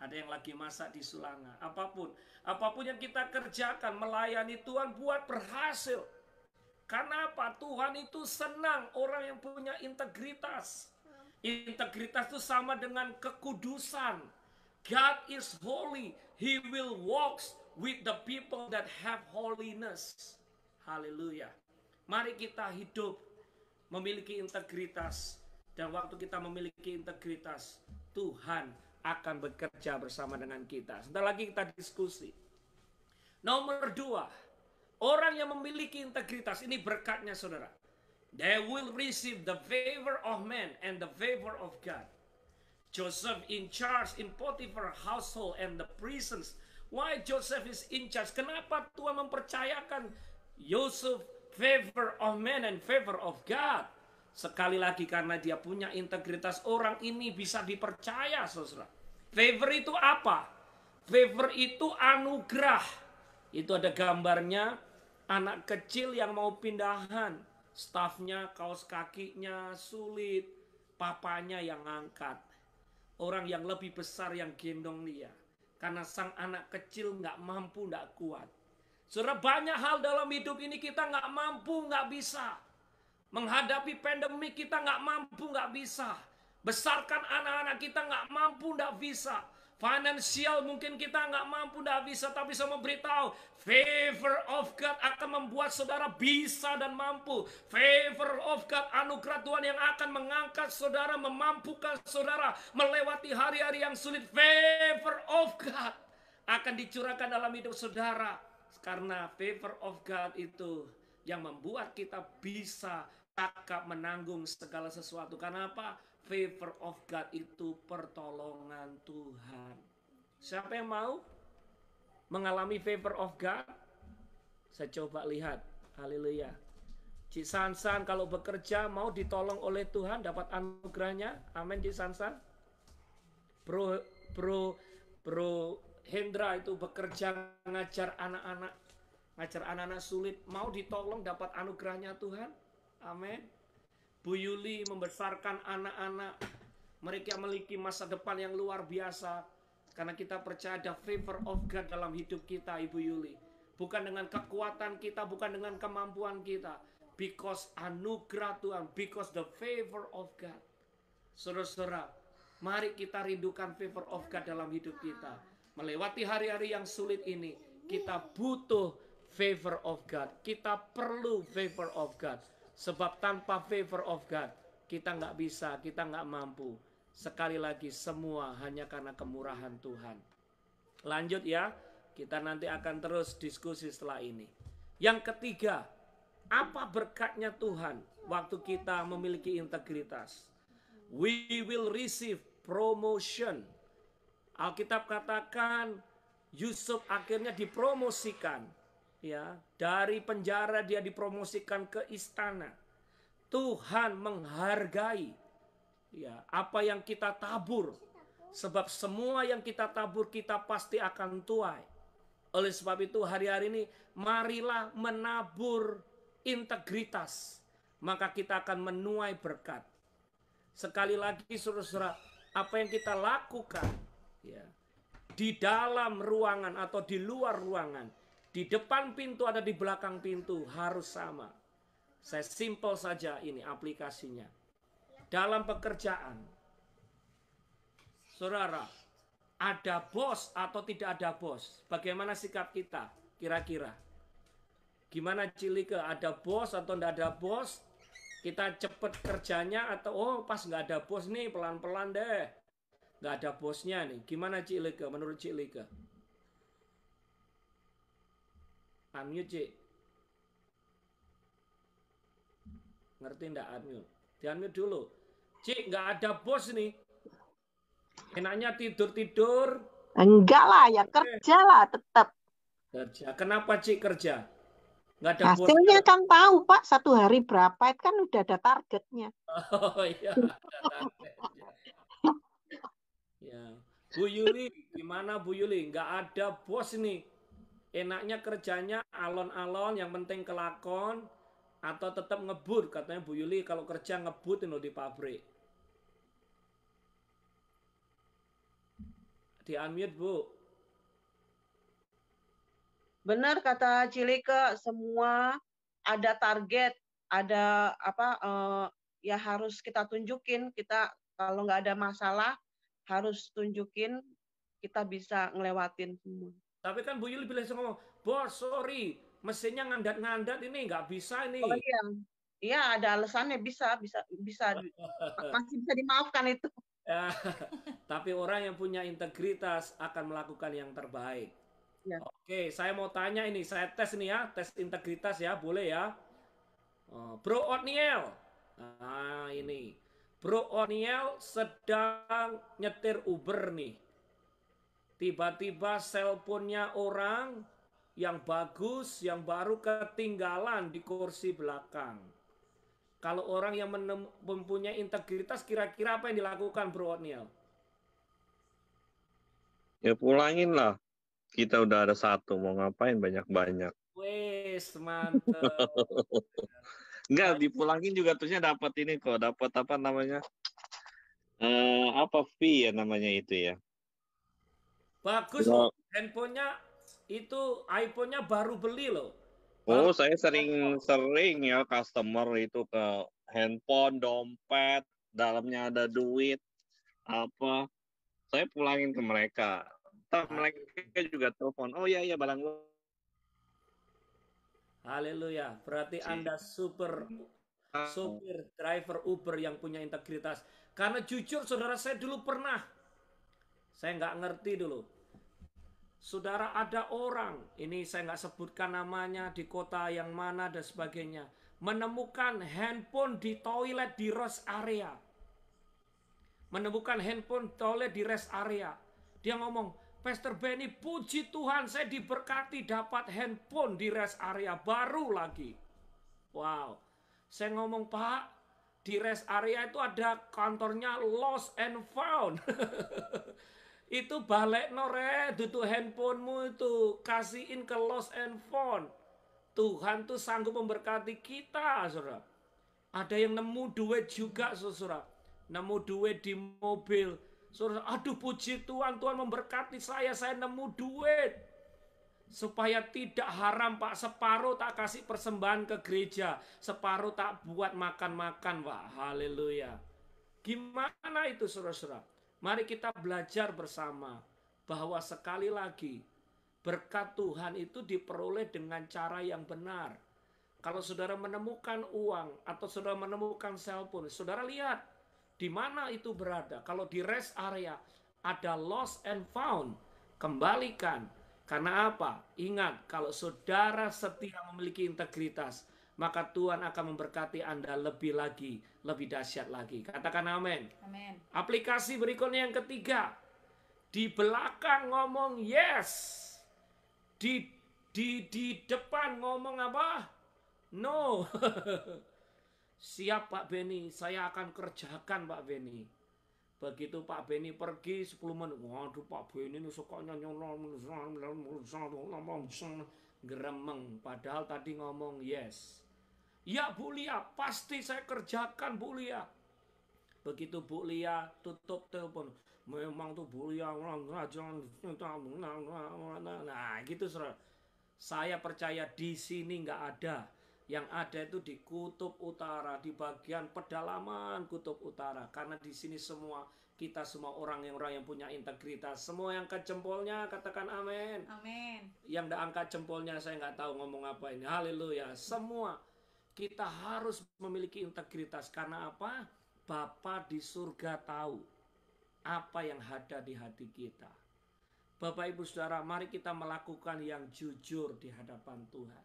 Ada yang lagi masak di Sulanga. Apapun yang kita kerjakan, melayani Tuhan, buat berhasil. Karena apa? Tuhan itu senang orang yang punya integritas. Integritas itu sama dengan kekudusan. God is holy. He will walk with the people that have holiness. Haleluya. Mari kita hidup memiliki integritas. Dan waktu kita memiliki integritas, Tuhan akan bekerja bersama dengan kita. Sebentar lagi kita diskusi. Nomor 2, orang yang memiliki integritas, ini berkatnya saudara. They will receive the favor of man and the favor of God. Joseph in charge in Potiphar household and the prisons. Why Joseph is in charge? Kenapa Tuhan mempercayakan Yusuf favor of man and favor of God? Sekali lagi karena dia punya integritas, orang ini bisa dipercaya, saudara. Favor itu apa? Favor itu anugerah. Itu ada gambarnya anak kecil yang mau pindahan. Stafnya, kaos kakinya sulit. Papanya yang angkat. Orang yang lebih besar yang gendong dia. Karena sang anak kecil nggak mampu, nggak kuat. Saudara, banyak hal dalam hidup ini kita nggak mampu, nggak bisa. Menghadapi pandemi kita nggak mampu, nggak bisa. Besarkan anak-anak kita nggak mampu, nggak bisa. Finansial mungkin kita nggak mampu, nggak bisa. Tapi saya memberitahu, favor of God akan membuat saudara bisa dan mampu. Favor of God, anugerah Tuhan yang akan mengangkat saudara, memampukan saudara melewati hari-hari yang sulit. Favor of God akan dicurahkan dalam hidup saudara. Karena favor of God itu yang membuat kita bisa cakap menanggung segala sesuatu. Karena apa? Favor of God itu pertolongan Tuhan. Siapa yang mau mengalami favor of God? Saya coba lihat. Haleluya. Cik Sansan kalau bekerja mau ditolong oleh Tuhan dapat anugerahnya. Amin Cik Sansan. Bro Hendra itu bekerja ngajar anak-anak sulit, mau ditolong dapat anugerahnya Tuhan. Amin. Bu Yuli membesarkan anak-anak, mereka memiliki masa depan yang luar biasa karena kita percaya ada favor of God dalam hidup kita, Ibu Yuli. Bukan dengan kekuatan kita, bukan dengan kemampuan kita, because anugerah Tuhan, because the favor of God. Saudara-saudara, mari kita rindukan favor of God dalam hidup kita. Melewati hari-hari yang sulit ini, kita butuh favor of God. Kita perlu favor of God. Sebab tanpa favor of God, kita nggak bisa, kita nggak mampu. Sekali lagi, semua hanya karena kemurahan Tuhan. Lanjut ya, kita nanti akan terus diskusi setelah ini. Yang ketiga, apa berkatnya Tuhan waktu kita memiliki integritas? We will receive promotion. Alkitab katakan Yusuf akhirnya dipromosikan. Ya, dari penjara dia dipromosikan ke istana. Tuhan menghargai ya apa yang kita tabur. Sebab semua yang kita tabur kita pasti akan tuai. Oleh sebab itu hari-hari ini marilah menabur integritas. Maka kita akan menuai berkat. Sekali lagi saudara-saudara, apa yang kita lakukan ya, di dalam ruangan atau di luar ruangan, di depan pintu ada di belakang pintu harus sama. Saya simpel saja ini aplikasinya. Dalam pekerjaan, saudara, ada bos atau tidak ada bos? Bagaimana sikap kita kira-kira? Gimana Cilike, ada bos atau tidak ada bos? Kita cepet kerjanya atau oh pas nggak ada bos nih pelan-pelan deh. Nggak ada bosnya nih. Gimana Cilike menurut Cilike? Unmute Cik. Ngerti enggak unmute? Di-unmute dulu. Cik, nggak ada bos nih. Enaknya tidur-tidur. Enggak lah, ya kerja lah tetap. Kerja. Kenapa Cik kerja? Nggak ada bos. Hasilnya kan tahu Pak, satu hari berapa, itu kan udah ada targetnya. Oh iya, ada targetnya. Ya. Bu Yuli, gimana Bu Yuli? Nggak ada bos nih. Enaknya kerjanya alon-alon, yang penting kelakon, atau tetap ngebut. Katanya Bu Yuli kalau kerja ngebut di pabrik. Di unmute, Bu. Benar kata Cilike, semua ada target, ada ya harus kita tunjukin. Kita kalau nggak ada masalah harus tunjukin kita bisa ngelewatin semua. Tapi kan Bu Yuli bilang ngomong, bos sorry, mesinnya ngandat-ngandat ini nggak bisa ini. Oh iya, iya ada alasannya, bisa masih bisa dimaafkan itu. Ya, tapi orang yang punya integritas akan melakukan yang terbaik. Ya. Oke, saya mau tanya ini, saya tes nih ya, tes integritas ya, boleh ya? Bro Otniel, nah ini, Bro Otniel sedang nyetir Uber nih. Tiba-tiba cellphone-nya orang yang bagus, yang baru ketinggalan di kursi belakang. Kalau orang yang mempunyai integritas, kira-kira apa yang dilakukan, Bro Otniel? Ya pulangin lah. Kita udah ada satu, mau ngapain banyak-banyak. Wes, mantap. Enggak, dipulangin juga terusnya dapat ini kok, dapat apa namanya? Apa fee ya namanya itu ya. Bagus loh, handphonenya itu iPhone-nya baru beli loh. Oh, saya sering ya customer itu ke handphone, dompet, dalamnya ada duit, apa. Saya pulangin ke mereka. Ntar mereka juga telepon, oh iya barang lu. Haleluya, berarti Anda supir driver Uber yang punya integritas. Karena jujur saudara, saya dulu pernah, saya nggak ngerti dulu. Saudara, ada orang, ini saya nggak sebutkan namanya, di kota yang mana dan sebagainya, menemukan handphone di toilet di rest area. Menemukan handphone toilet di rest area. Dia ngomong, Pastor Benny, puji Tuhan saya diberkati dapat handphone di rest area baru lagi. Wow. Saya ngomong, Pak, di rest area itu ada kantornya Lost and Found. Itu balik nore, itu handphonemu itu kasihin ke Lost and Found. Tuhan tuh sanggup memberkati kita, saudara. Ada yang nemu duit juga, saudara. Nemu duit di mobil. Saudara, aduh puji Tuhan, Tuhan memberkati saya nemu duit. Supaya tidak haram, Pak. Separuh tak kasih persembahan ke gereja. Separuh tak buat makan-makan, Pak. Haleluya. Gimana itu, saudara-saudara? Mari kita belajar bersama bahwa sekali lagi berkat Tuhan itu diperoleh dengan cara yang benar. Kalau saudara menemukan uang atau saudara menemukan cellphone, saudara lihat di mana itu berada. Kalau di rest area ada lost and found, kembalikan. Karena apa? Ingat, kalau saudara setia memiliki integritas, maka Tuhan akan memberkati Anda lebih lagi, lebih dahsyat lagi. Katakan amin. Amin. Aplikasi berikutnya yang ketiga. Di belakang ngomong yes. Di depan ngomong apa? No. Siap Pak Benny, saya akan kerjakan Pak Benny. Begitu Pak Benny pergi 10 menit. Waduh Pak Benny ini sukanya geremeng. Padahal tadi ngomong yes. Ya Bu Lia, pasti saya kerjakan Bu Lia. Begitu Bu Lia tutup telepon, memang tuh Bu Lia nah gitu saudara. Saya percaya di sini nggak ada. Yang ada itu di kutub utara, di bagian pedalaman kutub utara. Karena di sini semua kita semua orang yang punya integritas. Semua yang angkat jempolnya katakan amin. Amin. Yang nggak angkat jempolnya saya nggak tahu ngomong apa ini. Haleluya. Semua kita harus memiliki integritas. Karena apa? Bapa di surga tahu apa yang ada di hati kita. Bapak Ibu Saudara, mari kita melakukan yang jujur di hadapan Tuhan.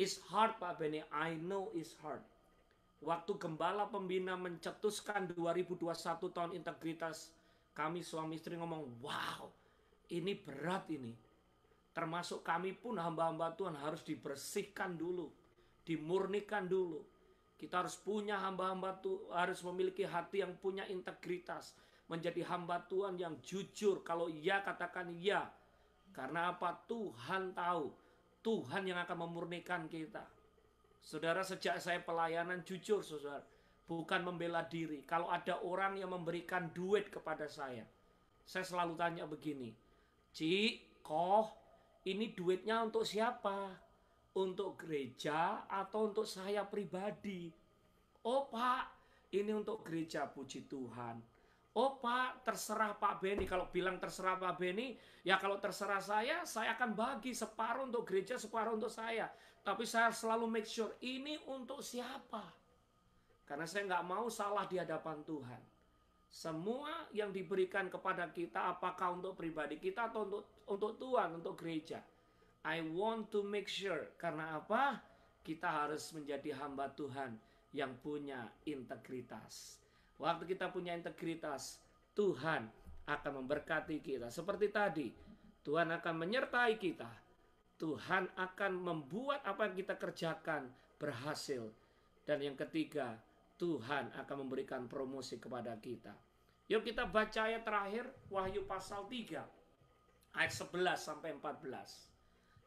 It's hard Pak Benny, I know it's hard. Waktu Gembala Pembina mencetuskan 2021 tahun integritas, kami suami istri ngomong, wow, ini berat ini. Termasuk kami pun hamba-hamba Tuhan harus dibersihkan dulu, dimurnikan dulu. Kita harus punya hamba-hamba Tuhan, harus memiliki hati yang punya integritas. Menjadi hamba Tuhan yang jujur. Kalau iya katakan iya. Karena apa? Tuhan tahu. Tuhan yang akan memurnikan kita. Saudara, sejak saya pelayanan jujur saudara. Bukan membela diri. Kalau ada orang yang memberikan duit kepada saya saya selalu tanya begini, Cik, Koh, ini duitnya untuk siapa? Untuk gereja atau untuk saya pribadi? Oh Pak, ini untuk gereja, puji Tuhan. Oh Pak, terserah Pak Beni. Kalau bilang terserah Pak Beni, ya kalau terserah saya akan bagi separuh untuk gereja, separuh untuk saya. Tapi saya selalu make sure ini untuk siapa. Karena saya nggak mau salah di hadapan Tuhan. Semua yang diberikan kepada kita, apakah untuk pribadi kita atau untuk Tuhan, untuk gereja. I want to make sure. Karena apa? Kita harus menjadi hamba Tuhan yang punya integritas. Waktu kita punya integritas, Tuhan akan memberkati kita. Seperti tadi, Tuhan akan menyertai kita. Tuhan akan membuat apa yang kita kerjakan berhasil. Dan yang ketiga, Tuhan akan memberikan promosi kepada kita. Yuk kita baca ayat terakhir, Wahyu pasal 3, ayat 11 sampai 14.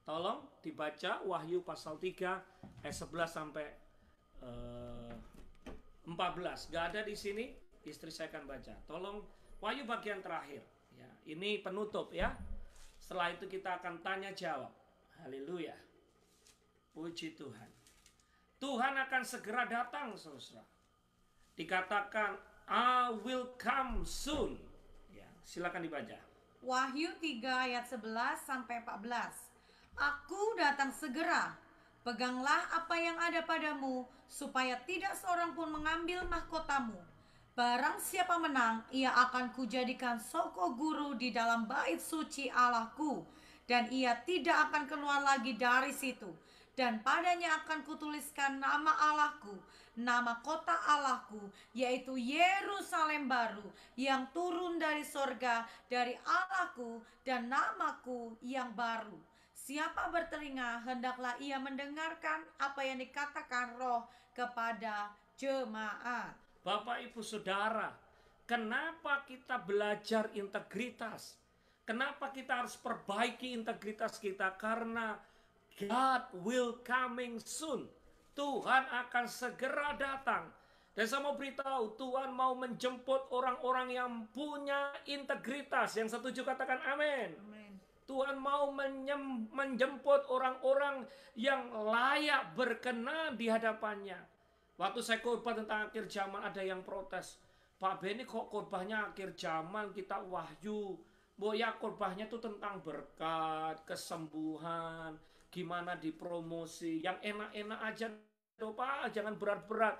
Tolong dibaca Wahyu pasal 3, ayat 11 sampai 14. Gak ada di sini, istri saya akan baca. Tolong Wahyu bagian terakhir. Ya, ini penutup ya. Setelah itu kita akan tanya jawab. Haleluya. Puji Tuhan. Tuhan akan segera datang, saudara. Dikatakan, I will come soon. Ya, silakan dibaca. Wahyu 3 ayat 11 sampai 14. Aku datang segera. Peganglah apa yang ada padamu, supaya tidak seorang pun mengambil mahkotamu. Barang siapa menang, ia akan kujadikan soko guru di dalam bait suci Allahku, dan ia tidak akan keluar lagi dari situ. Dan padanya akan kutuliskan nama Allahku, nama kota Allahku, yaitu Yerusalem baru, yang turun dari sorga, dari Allahku, dan namaku yang baru. Siapa bertelinga, hendaklah ia mendengarkan apa yang dikatakan Roh kepada jemaat. Bapak, Ibu, Saudara, kenapa kita belajar integritas? Kenapa kita harus perbaiki integritas kita? Karena God will coming soon. Tuhan akan segera datang. Dan saya mau beritahu, Tuhan mau menjemput orang-orang yang punya integritas. Yang setuju katakan amin. Amin. Tuhan mau menjemput orang-orang yang layak berkenan di hadapannya. Waktu saya khotbah tentang akhir zaman, ada yang protes. Pak Beni kok khotbahnya akhir zaman, kita wahyu. Ya khotbahnya itu tentang berkat, kesembuhan, gimana dipromosi. Yang enak-enak aja, Pak, jangan berat-berat.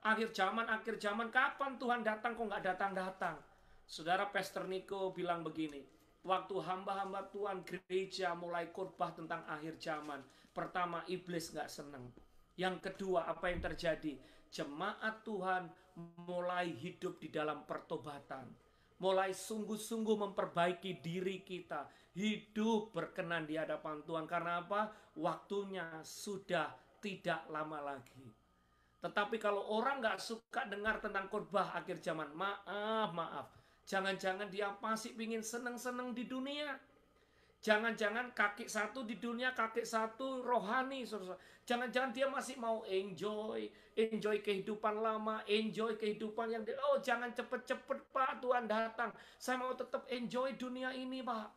Akhir zaman, kapan Tuhan datang kok nggak datang-datang? Saudara Pastor Niko bilang begini. Waktu hamba-hamba Tuhan gereja mulai khotbah tentang akhir zaman, pertama iblis gak senang. Yang kedua, apa yang terjadi? Jemaat Tuhan mulai hidup di dalam pertobatan. Mulai sungguh-sungguh memperbaiki diri kita. Hidup berkenan di hadapan Tuhan. Karena apa? Waktunya sudah tidak lama lagi. Tetapi kalau orang gak suka dengar tentang khotbah akhir zaman, maaf. Jangan-jangan dia masih ingin senang-senang di dunia. Jangan-jangan kaki satu di dunia, kaki satu rohani. Jangan-jangan dia masih mau enjoy kehidupan lama, enjoy kehidupan yang jangan cepet-cepet Pak, Tuhan datang. Saya mau tetap enjoy dunia ini Pak.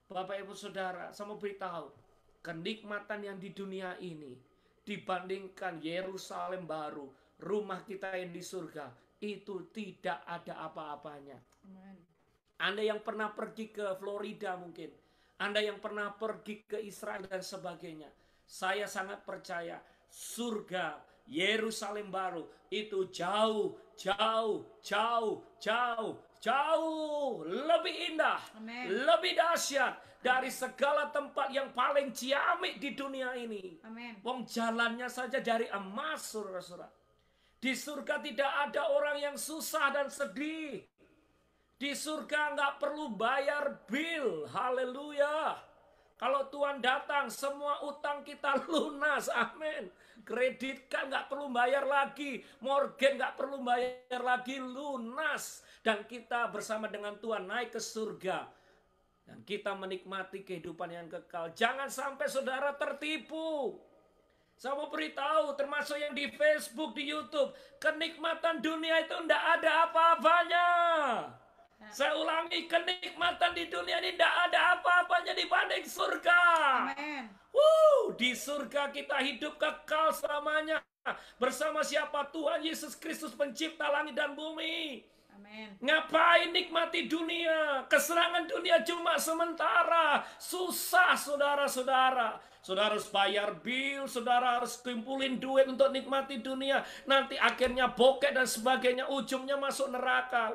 Bapak Ibu Saudara, saya mau beritahu, kenikmatan yang di dunia ini dibandingkan Yerusalem baru, rumah kita yang di surga, itu tidak ada apa-apanya. Anda yang pernah pergi ke Florida mungkin, Anda yang pernah pergi ke Israel dan sebagainya, saya sangat percaya surga Yerusalem baru itu jauh lebih indah. Amen. Lebih dahsyat dari segala tempat yang paling ciamik di dunia ini. Amen. Wong jalannya saja dari emas, saudara-saudara. Di surga tidak ada orang yang susah dan sedih. Di surga nggak perlu bayar bill. Haleluya. Kalau Tuhan datang, semua utang kita lunas. Amin. Kredit kan nggak perlu bayar lagi. Mortgage nggak perlu bayar lagi. Lunas. Dan kita bersama dengan Tuhan naik ke surga. Dan kita menikmati kehidupan yang kekal. Jangan sampai saudara tertipu. Saya mau beritahu, termasuk yang di Facebook, di YouTube, kenikmatan dunia itu tidak ada apa-apanya. Saya ulangi, kenikmatan di dunia ini tidak ada apa-apanya dibanding surga. Amin. Di surga kita hidup kekal selamanya. Bersama siapa? Tuhan Yesus Kristus pencipta langit dan bumi. Amin. Ngapain nikmati dunia? Kesenangan dunia cuma sementara. Susah saudara-saudara. Saudara harus bayar bil, saudara harus kumpulin duit untuk nikmati dunia. Nanti akhirnya bokeh dan sebagainya, ujungnya masuk neraka.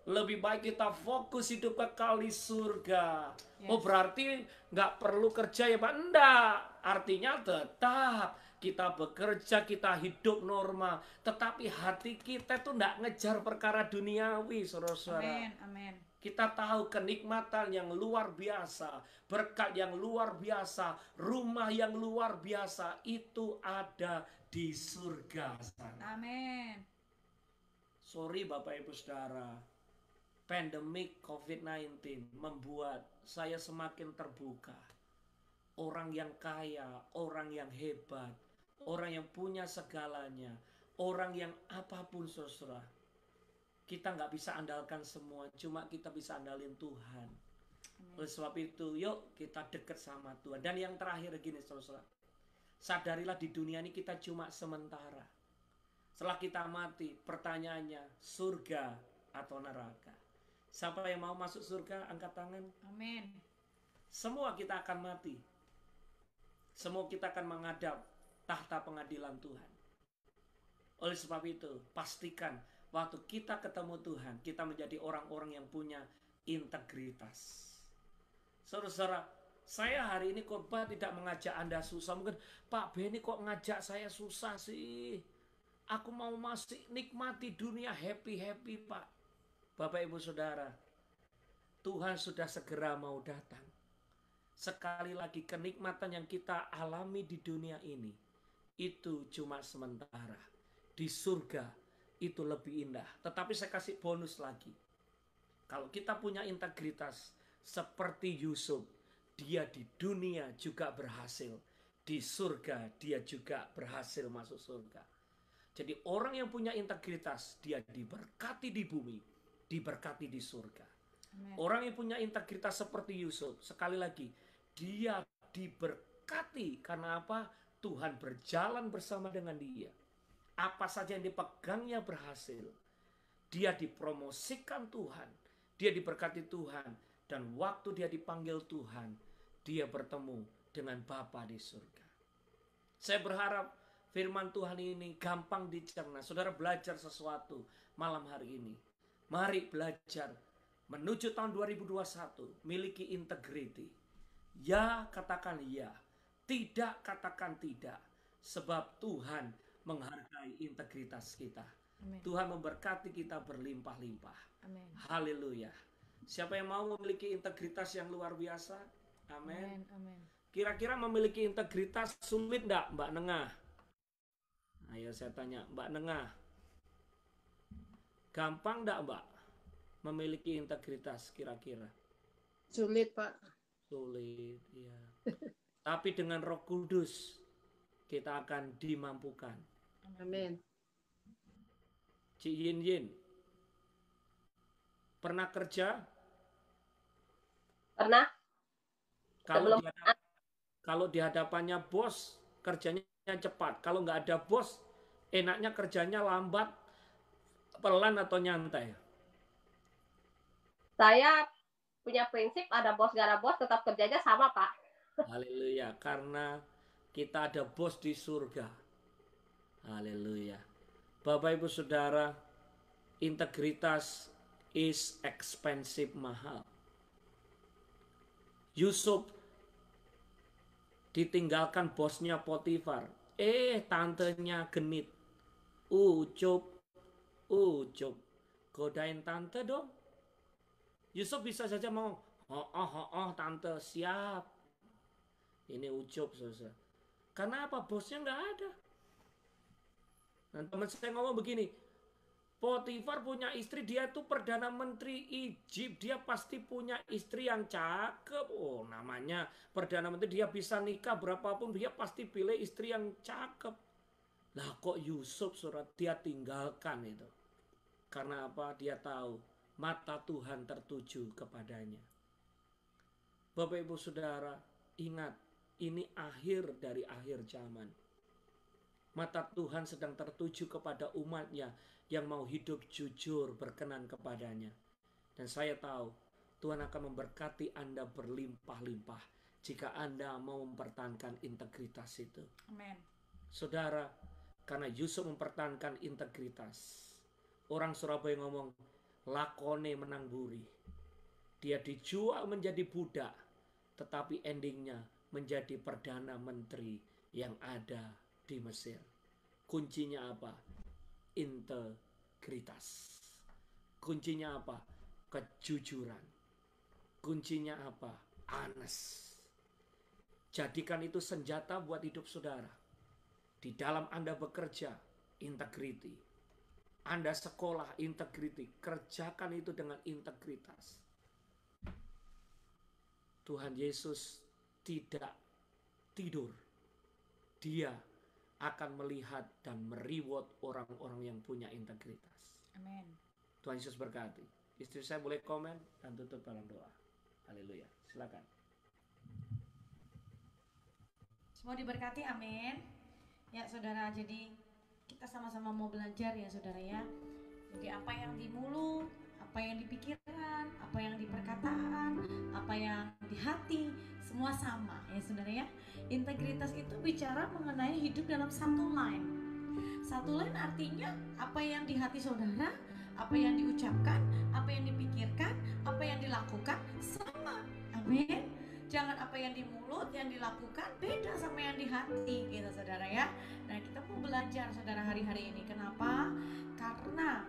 Lebih baik kita fokus hidup kekal di surga. Oh berarti nggak perlu kerja ya Pak? Enggak. Artinya tetap kita bekerja, kita hidup normal. Tetapi hati kita tuh nggak ngejar perkara duniawi, saudara-saudara. Amin. Amin. Kita tahu kenikmatan yang luar biasa, berkat yang luar biasa, rumah yang luar biasa itu ada di surga sana. Amin. Sorry Bapak Ibu Saudara, pandemik COVID-19 membuat saya semakin terbuka. Orang yang kaya, orang yang hebat, orang yang punya segalanya, orang yang apapun saudara. Kita nggak bisa andalkan semua, cuma kita bisa andalin Tuhan. Oleh sebab itu, yuk kita dekat sama Tuhan. Dan yang terakhir gini saudara, sadarilah di dunia ini kita cuma sementara. Setelah kita mati, pertanyaannya surga atau neraka. Siapa yang mau masuk surga, angkat tangan. Amin. Semua kita akan mati. Semua kita akan menghadap tahta pengadilan Tuhan. Oleh sebab itu, pastikan waktu kita ketemu Tuhan, kita menjadi orang-orang yang punya integritas. Saudara-saudara, saya hari ini khotbah tidak mengajak Anda susah. Mungkin, Pak Benny kok ngajak saya susah sih? Aku mau masih nikmati dunia happy-happy Pak. Bapak Ibu Saudara, Tuhan sudah segera mau datang. Sekali lagi kenikmatan yang kita alami di dunia ini, itu cuma sementara. Di surga itu lebih indah. Tetapi saya kasih bonus lagi. Kalau kita punya integritas seperti Yusuf, dia di dunia juga berhasil. Di surga dia juga berhasil masuk surga. Jadi orang yang punya integritas, dia diberkati di bumi, diberkati di surga. Amen. Orang yang punya integritas seperti Yusuf, sekali lagi, dia diberkati. Karena apa? Tuhan berjalan bersama dengan dia. Apa saja yang dipegangnya berhasil. Dia dipromosikan Tuhan. Dia diberkati Tuhan. Dan waktu dia dipanggil Tuhan, dia bertemu dengan Bapa di surga. Saya berharap firman Tuhan ini gampang dicerna. Saudara belajar sesuatu malam hari ini. Mari belajar menuju tahun 2021. Miliki integriti. Ya katakan ya. Tidak katakan tidak. Sebab Tuhan menghargai integritas kita. Amin. Tuhan memberkati kita berlimpah-limpah. Amin. Haleluya. Siapa yang mau memiliki integritas yang luar biasa? Amin. Amin. Amin. Kira-kira memiliki integritas sulit enggak Mbak Nengah? Ayo saya tanya Mbak Nengah. Gampang enggak Mbak memiliki integritas kira-kira? Sulit, Pak. Sulit, ya. Tapi dengan Roh Kudus kita akan dimampukan. Amin. Cik Yin Yin. Pernah kerja? Pernah. Kalau di hadapannya bos, kerjanya cepat. Kalau nggak ada bos, enaknya kerjanya lambat, pelan atau nyantai? Saya punya prinsip ada bos gak ada bos tetap kerjanya sama Pak. Haleluya, karena kita ada bos di surga. Haleluya. Bapak Ibu Saudara, integritas is expensive, mahal. Yusuf ditinggalkan bosnya Potifar. Tantenya genit. Ucup. Godain tante dong. Yusuf bisa saja mau, tante siap. Ini ucup, saudara. Karena apa? Bosnya nggak ada. Nah, teman saya ngomong begini, Potifar punya istri, dia tuh Perdana Menteri Egypt. Dia pasti punya istri yang cakep. Oh, namanya Perdana Menteri, dia bisa nikah berapapun, dia pasti pilih istri yang cakep. Lah kok Yusuf surat dia tinggalkan itu. Karena apa? Dia tahu mata Tuhan tertuju kepadanya. Bapak Ibu Saudara, ingat, ini akhir dari akhir zaman. Mata Tuhan sedang tertuju kepada umatnya yang mau hidup jujur berkenan kepadanya. Dan saya tahu Tuhan akan memberkati Anda berlimpah-limpah jika Anda mau mempertahankan integritas itu. Amin. Saudara, karena Yusuf mempertahankan integritas, orang Surabaya ngomong, lakone menang buri. Dia dijual menjadi budak, tetapi endingnya menjadi Perdana Menteri yang ada di Mesir. Kuncinya apa? Integritas. Kuncinya apa? Kejujuran. Kuncinya apa? Honest. Jadikan itu senjata buat hidup saudara. Di dalam Anda bekerja, integriti. Anda sekolah, integriti. Kerjakan itu dengan integritas. Tuhan Yesus tidak tidur. Dia akan melihat dan mereward orang-orang yang punya integritas. Amin. Tuhan Yesus berkati. Istri saya boleh komen dan tutup dalam doa. Haleluya. Silakan. Semua diberkati, amin. Ya saudara, jadi kita sama-sama mau belajar ya saudara ya. Jadi apa yang di mulut, apa yang di pikiran, apa yang di perkataan, apa yang di hati, semua sama ya saudara ya. Integritas itu bicara mengenai hidup dalam satu line. Satu line artinya apa yang di hati saudara, apa yang diucapkan, apa yang dipikirkan, apa yang dilakukan sama. Amin. Jangan apa yang di mulut, yang dilakukan beda sama yang di hati gitu saudara ya. Nah kita mau belajar saudara hari-hari ini. Kenapa? Karena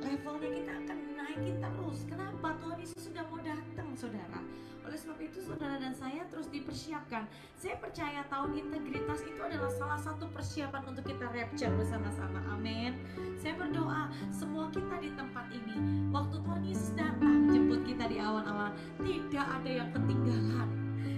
levelnya kita akan naikin terus. Kenapa? Tuhan Yesus sudah mau datang saudara. Oleh sebab itu saudara dan saya terus dipersiapkan. Saya percaya tahun integritas itu adalah salah satu persiapan untuk kita rapture bersama-sama. Amin. Saya berdoa semua kita di tempat ini, waktu Tuhan Yesus datang jemput kita di awal-awal, tidak ada yang ketinggalan,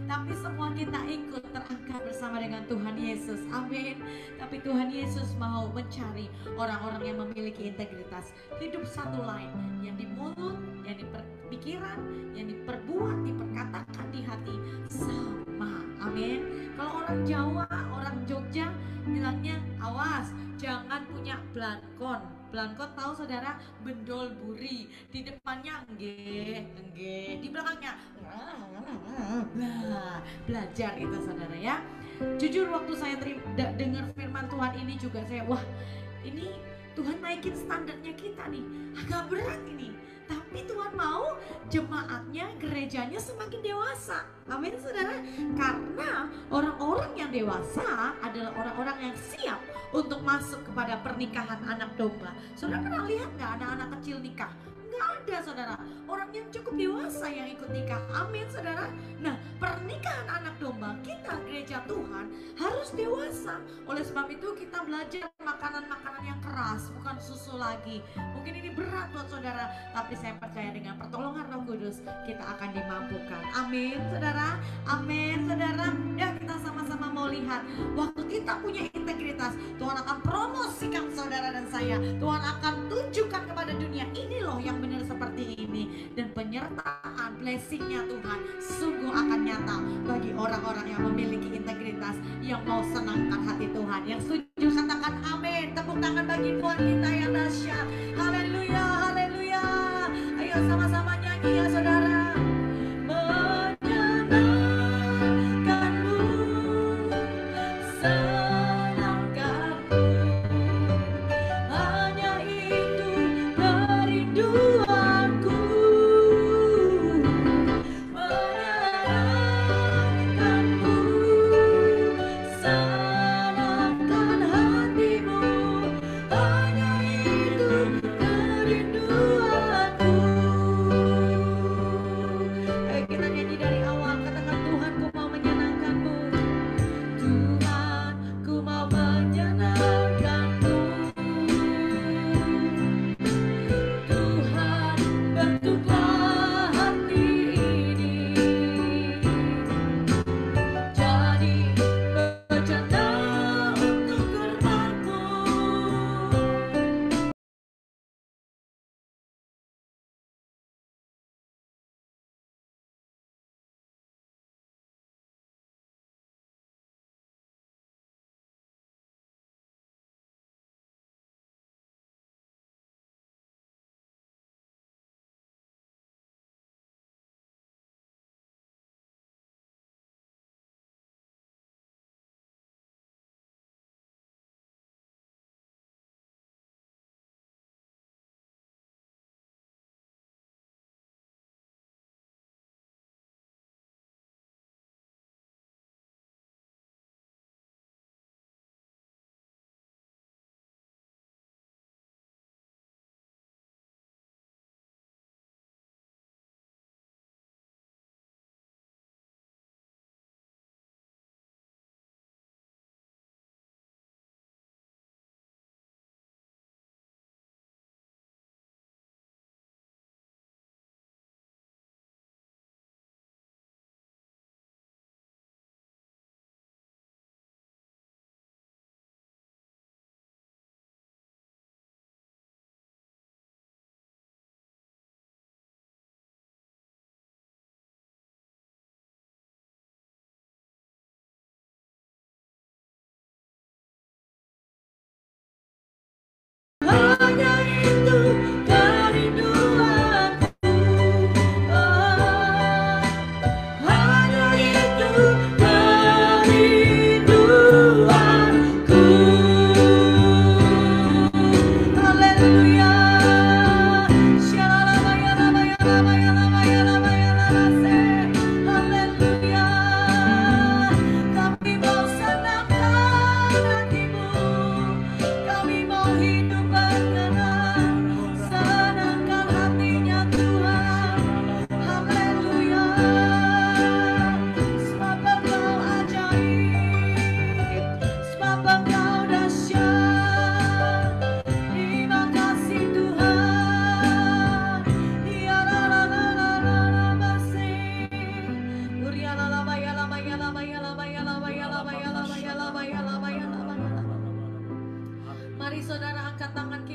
tapi semua kita ikut terangkat bersama dengan Tuhan Yesus. Amin. Tapi Tuhan Yesus mau mencari orang-orang yang memiliki integritas, hidup satu line, yang di mulut, yang di pikiran, yang diperbuat, diperkatakan di hati sama. Amin. Kalau orang Jawa, orang Jogja bilangnya awas, jangan punya blankon. Blankon tahu saudara, bendol buri. Di depannya enggak, di belakangnya belajar itu saudara ya. Jujur waktu saya dengar firman Tuhan ini juga saya, wah ini Tuhan naikin standarnya kita nih, agak berat ini. Tapi Tuhan mau jemaatnya, gerejanya semakin dewasa. Amin saudara. Karena orang-orang yang dewasa adalah orang-orang yang siap untuk masuk kepada pernikahan anak domba. Saudara pernah lihat gak anak-anak kecil nikah? Nggak ada saudara. Orang yang cukup dewasa yang ikut nikah. Amin saudara. Nah pernikahan anak domba kita gereja Tuhan harus dewasa. Oleh sebab itu kita belajar makanan-makanan yang keras, bukan susu lagi. Mungkin ini berat buat saudara, tapi saya percaya dengan pertolongan Roh Kudus kita akan dimampukan. Amin saudara. Amin saudara. Ya kita sama-sama mau lihat, waktu kita punya integritas, Tuhan akan promosikan saudara dan saya. Tuhan akan tunjukkan kepada dunia, ini loh yang benar seperti ini. Dan penyertaan blessingnya Tuhan sungguh akan nyata bagi orang-orang yang memiliki integritas, yang mau senangkan hati Tuhan. Yang setuju katakan amin. Tepuk tangan bagi Tuhan kita yang dahsyat. Haleluya, haleluya. Ayo sama-sama nyanyi ya saudara.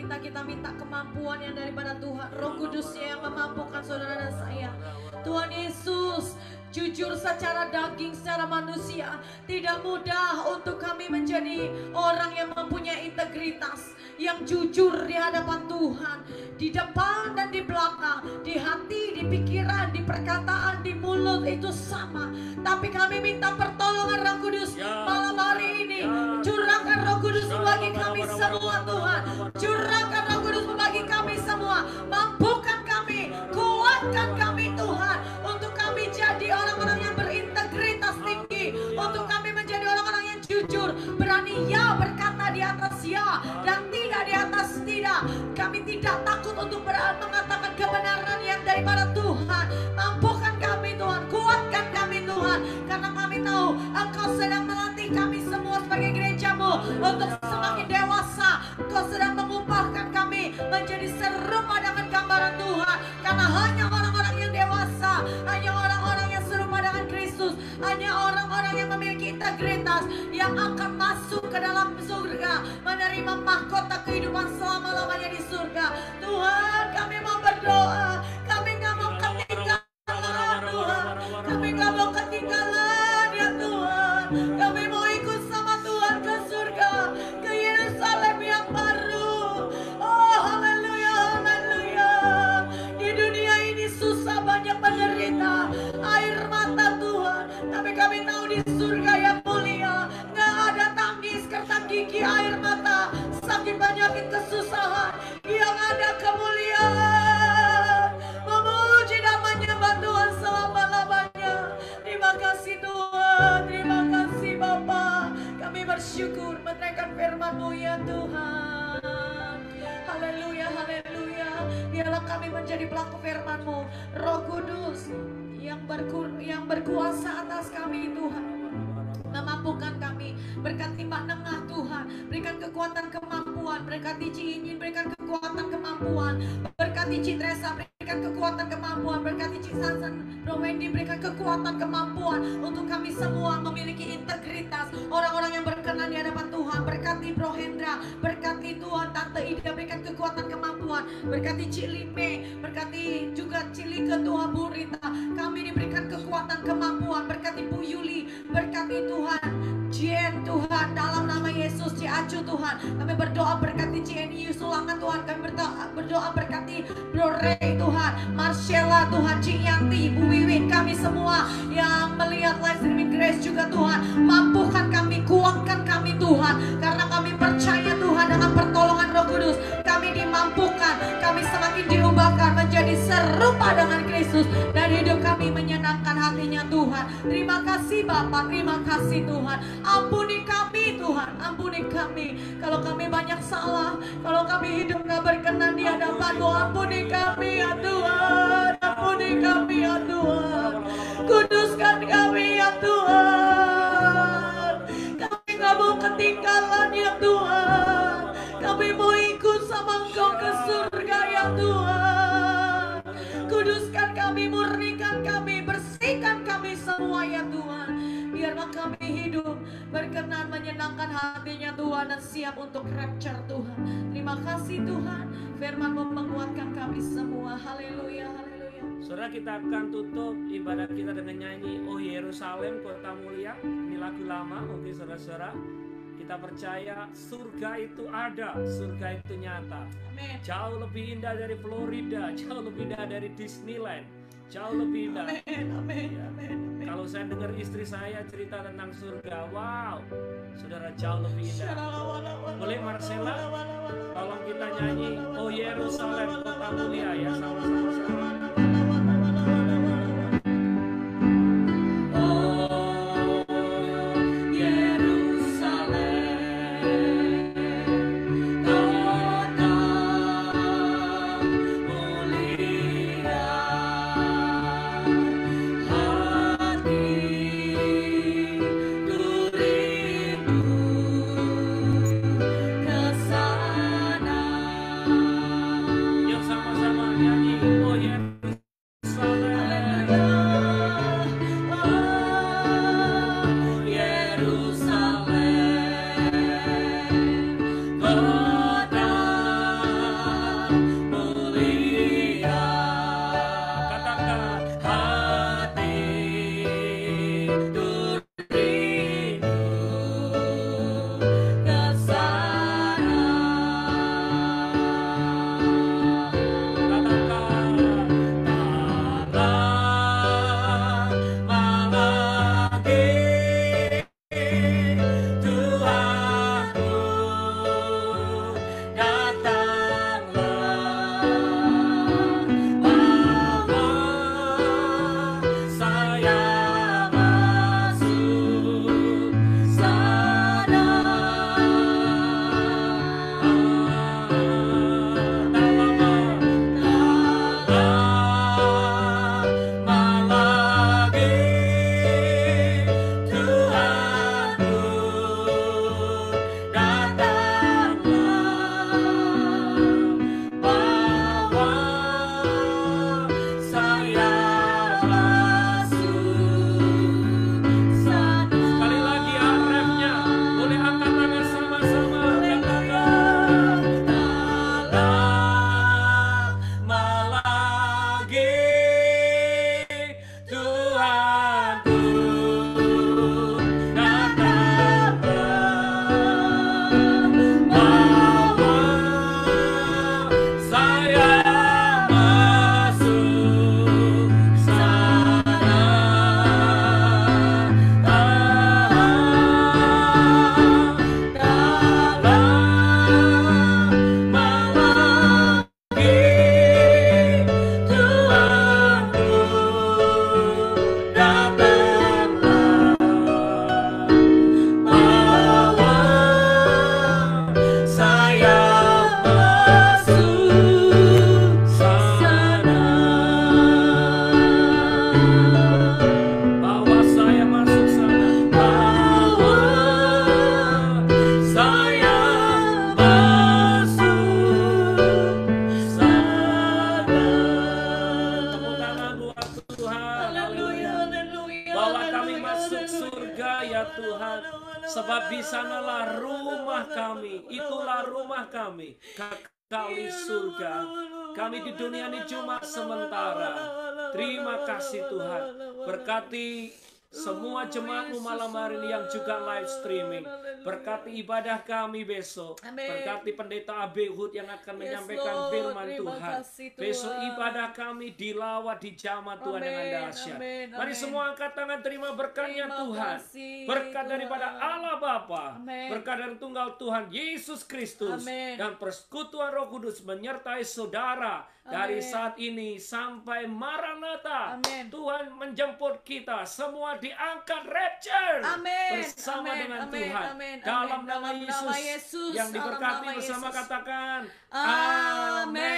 kita minta kemampuan yang daripada Tuhan. Roh Kudusnya yang memampukan saudara dan saya. Tuhan Yesus, jujur secara daging, secara manusia, tidak mudah untuk kami menjadi orang yang mempunyai integritas, yang jujur di hadapan Tuhan, di depan dan di belakang, di hati, di pikiran, di perkataan, di mulut itu sama. Tapi kami minta pertolongan Roh Kudus malam hari ini. Curahkan Roh Kudus bagi kami semua Tuhan. Curahkan Roh Kudus bagi kami semua. Mampukan kami, kuatkan kami Tuhan, untuk kami jadi orang-orang yang berintegritas tinggi, untuk kami menjadi orang-orang yang jujur, berani ya berkata di atas ya dan tidak di atas tidak. Kami tidak takut untuk mengatakan kebenaran yang daripada Tuhan. Mampukan kami Tuhan, kuatkan kami Tuhan, karena kami tahu Engkau sedang melatih kami semua sebagai gereja-Mu untuk semakin dewasa. Engkau sedang mengubahkan kami menjadi serupa dengan gambaran Tuhan, karena hanya orang-orang yang dewasa, hanya orang-orang yang serupa dengan Kristus, hanya orang-orang yang memiliki integritas yang akan masuk ke dalam surga, menerima mahkota kehidupan selama-lamanya di surga. Tuhan, kami mau berdoa, kami nggak mau ketinggalan Tuhan, kami nggak mau ketinggalan ya Tuhan, kami mau ikut sama Tuhan ke surga, ke Yerusalem yang baru. Oh haleluya, haleluya. Di dunia ini susah, banyak menderita, air mata Tuhan, tapi kami tahu di surga yang mulia nggak ada tangis, kertas gigi, air mata, sakit, penyakit, kesusahan. Yang ada kemuliaan, memuji dan menyembah Tuhan selama-lamanya. Terima kasih Tuhan, terima kasih Bapa. Kami bersyukur menaikkan firman-Mu ya Tuhan. Haleluya, haleluya. Biarlah kami menjadi pelaku firman-Mu. Roh Kudus yang berkuasa atas kami Tuhan, memampukan kami. Berkati Mbak Nengah Tuhan, berikan kekuatan kemampuan. Berkati Ci Ingin, berikan kekuatan kemampuan. Berkati Ci Tresa, berikan kekuatan kemampuan. Berkati Ci Sansan, Bro Wendy, berikan kekuatan kemampuan untuk kami semua memiliki integritas, orang-orang yang berkenan di hadapan Tuhan. Berkati Bro Hendra, berkati Tuhan Tante Ida, berikan kekuatan kemampuan. Berkati Ci Lime, berkati juga Cili Ketua Bu Rita, kami diberikan kekuatan kemampuan. Berkati Bu Yuli, berkati Tuhan Jen Tuhan, dalam nama Yesus. Ci Acu Tuhan, kami berdoa berkati CNI Sulangan Tuhan, kami berdoa berkati Bro Ray Tuhan, Marcella Tuhan, Ci Yanti, Bu Wiwin, kami semua yang melihat live streaming Grace juga Tuhan, mampukan kami, kuatkan kami Tuhan, karena kami percaya Tuhan dengan pertolongan Roh Kudus kami dimampukan, kami semakin diubahkan menjadi serupa dengan Kristus, dan hidup kami menyenangkan hatinya Tuhan. Terima kasih Bapa, terima kasih Tuhan. Ampuni kami Tuhan, ampuni kami kalau kami banyak salah, kalau kami hidup gak berkenan di hadapan-Mu. Ampuni kami ya Tuhan, ampuni kami ya Tuhan, kuduskan kami ya Tuhan. Kami gak mau ketinggalan ya Tuhan, kami mau ikut sama Engkau ke surga ya Tuhan. Kuduskan kami, murnikan kami, bersihkan kami semua ya Tuhan. Biarlah kami hidup berkenan, menyenangkan hatinya Tuhan, dan siap untuk rapture Tuhan. Terima kasih Tuhan, firman-Mu menguatkan kami semua. Haleluya, haleluya. Saudara, kita akan tutup ibadah kita dengan nyanyi Oh Yerusalem Kota Mulia. Ini lagu lama, mungkin saudara-saudara. Kita percaya surga itu ada, surga itu nyata. Amin. Jauh lebih indah dari Florida, jauh lebih indah dari Disneyland, jauh lebih indah. Amin, amin, Ya. amin, amin. Kalau saya dengar istri saya cerita tentang surga, wow, saudara, jauh lebih indah. Boleh Marcella, tolong kita nyanyi Oh Yerusalem Kota Mulia ya, sama-sama. Yuk sama-sama nyanyi Oh Yerusalem. Sebab di sanalah rumah kami, itulah rumah kami, kekal di surga. Kami di dunia ini cuma sementara. Terima kasih Tuhan. Berkati semua jemaatmu malam hari ini yang juga live streaming. Berkati ibadah kami besok. Amin. Berkati pendeta Abehud yang akan menyampaikan Lord. firman Terima Tuhan. kasih, Tuhan. Besok ibadah kami dilawat, dijamah Tuhan dengan Amin, dahsyat. amin, Mari amin. semua angkat tangan terima berkatnya Terima Tuhan. kasih, Berkat Tuhan. daripada Allah Bapa, Amin. berkat dari tunggal Tuhan Yesus Kristus, Amin. dan persekutuan Roh Kudus menyertai saudara dari Amin. saat ini sampai Maranatha. Amin. Tuhan menjemput kita semua diangkat rapture Amin. bersama Amin. dengan Amin. Tuhan. Amin. Dalam Amin. nama Dalam nama Yesus. yang Dalam diberkati nama bersama Yesus. katakan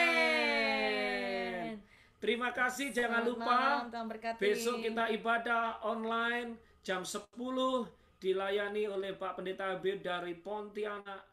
Amin. Terima kasih, jangan Selamat lupa malam, Tuhan berkati. besok kita ibadah online jam 10 dilayani oleh Pak Pendeta Abid dari Pontianak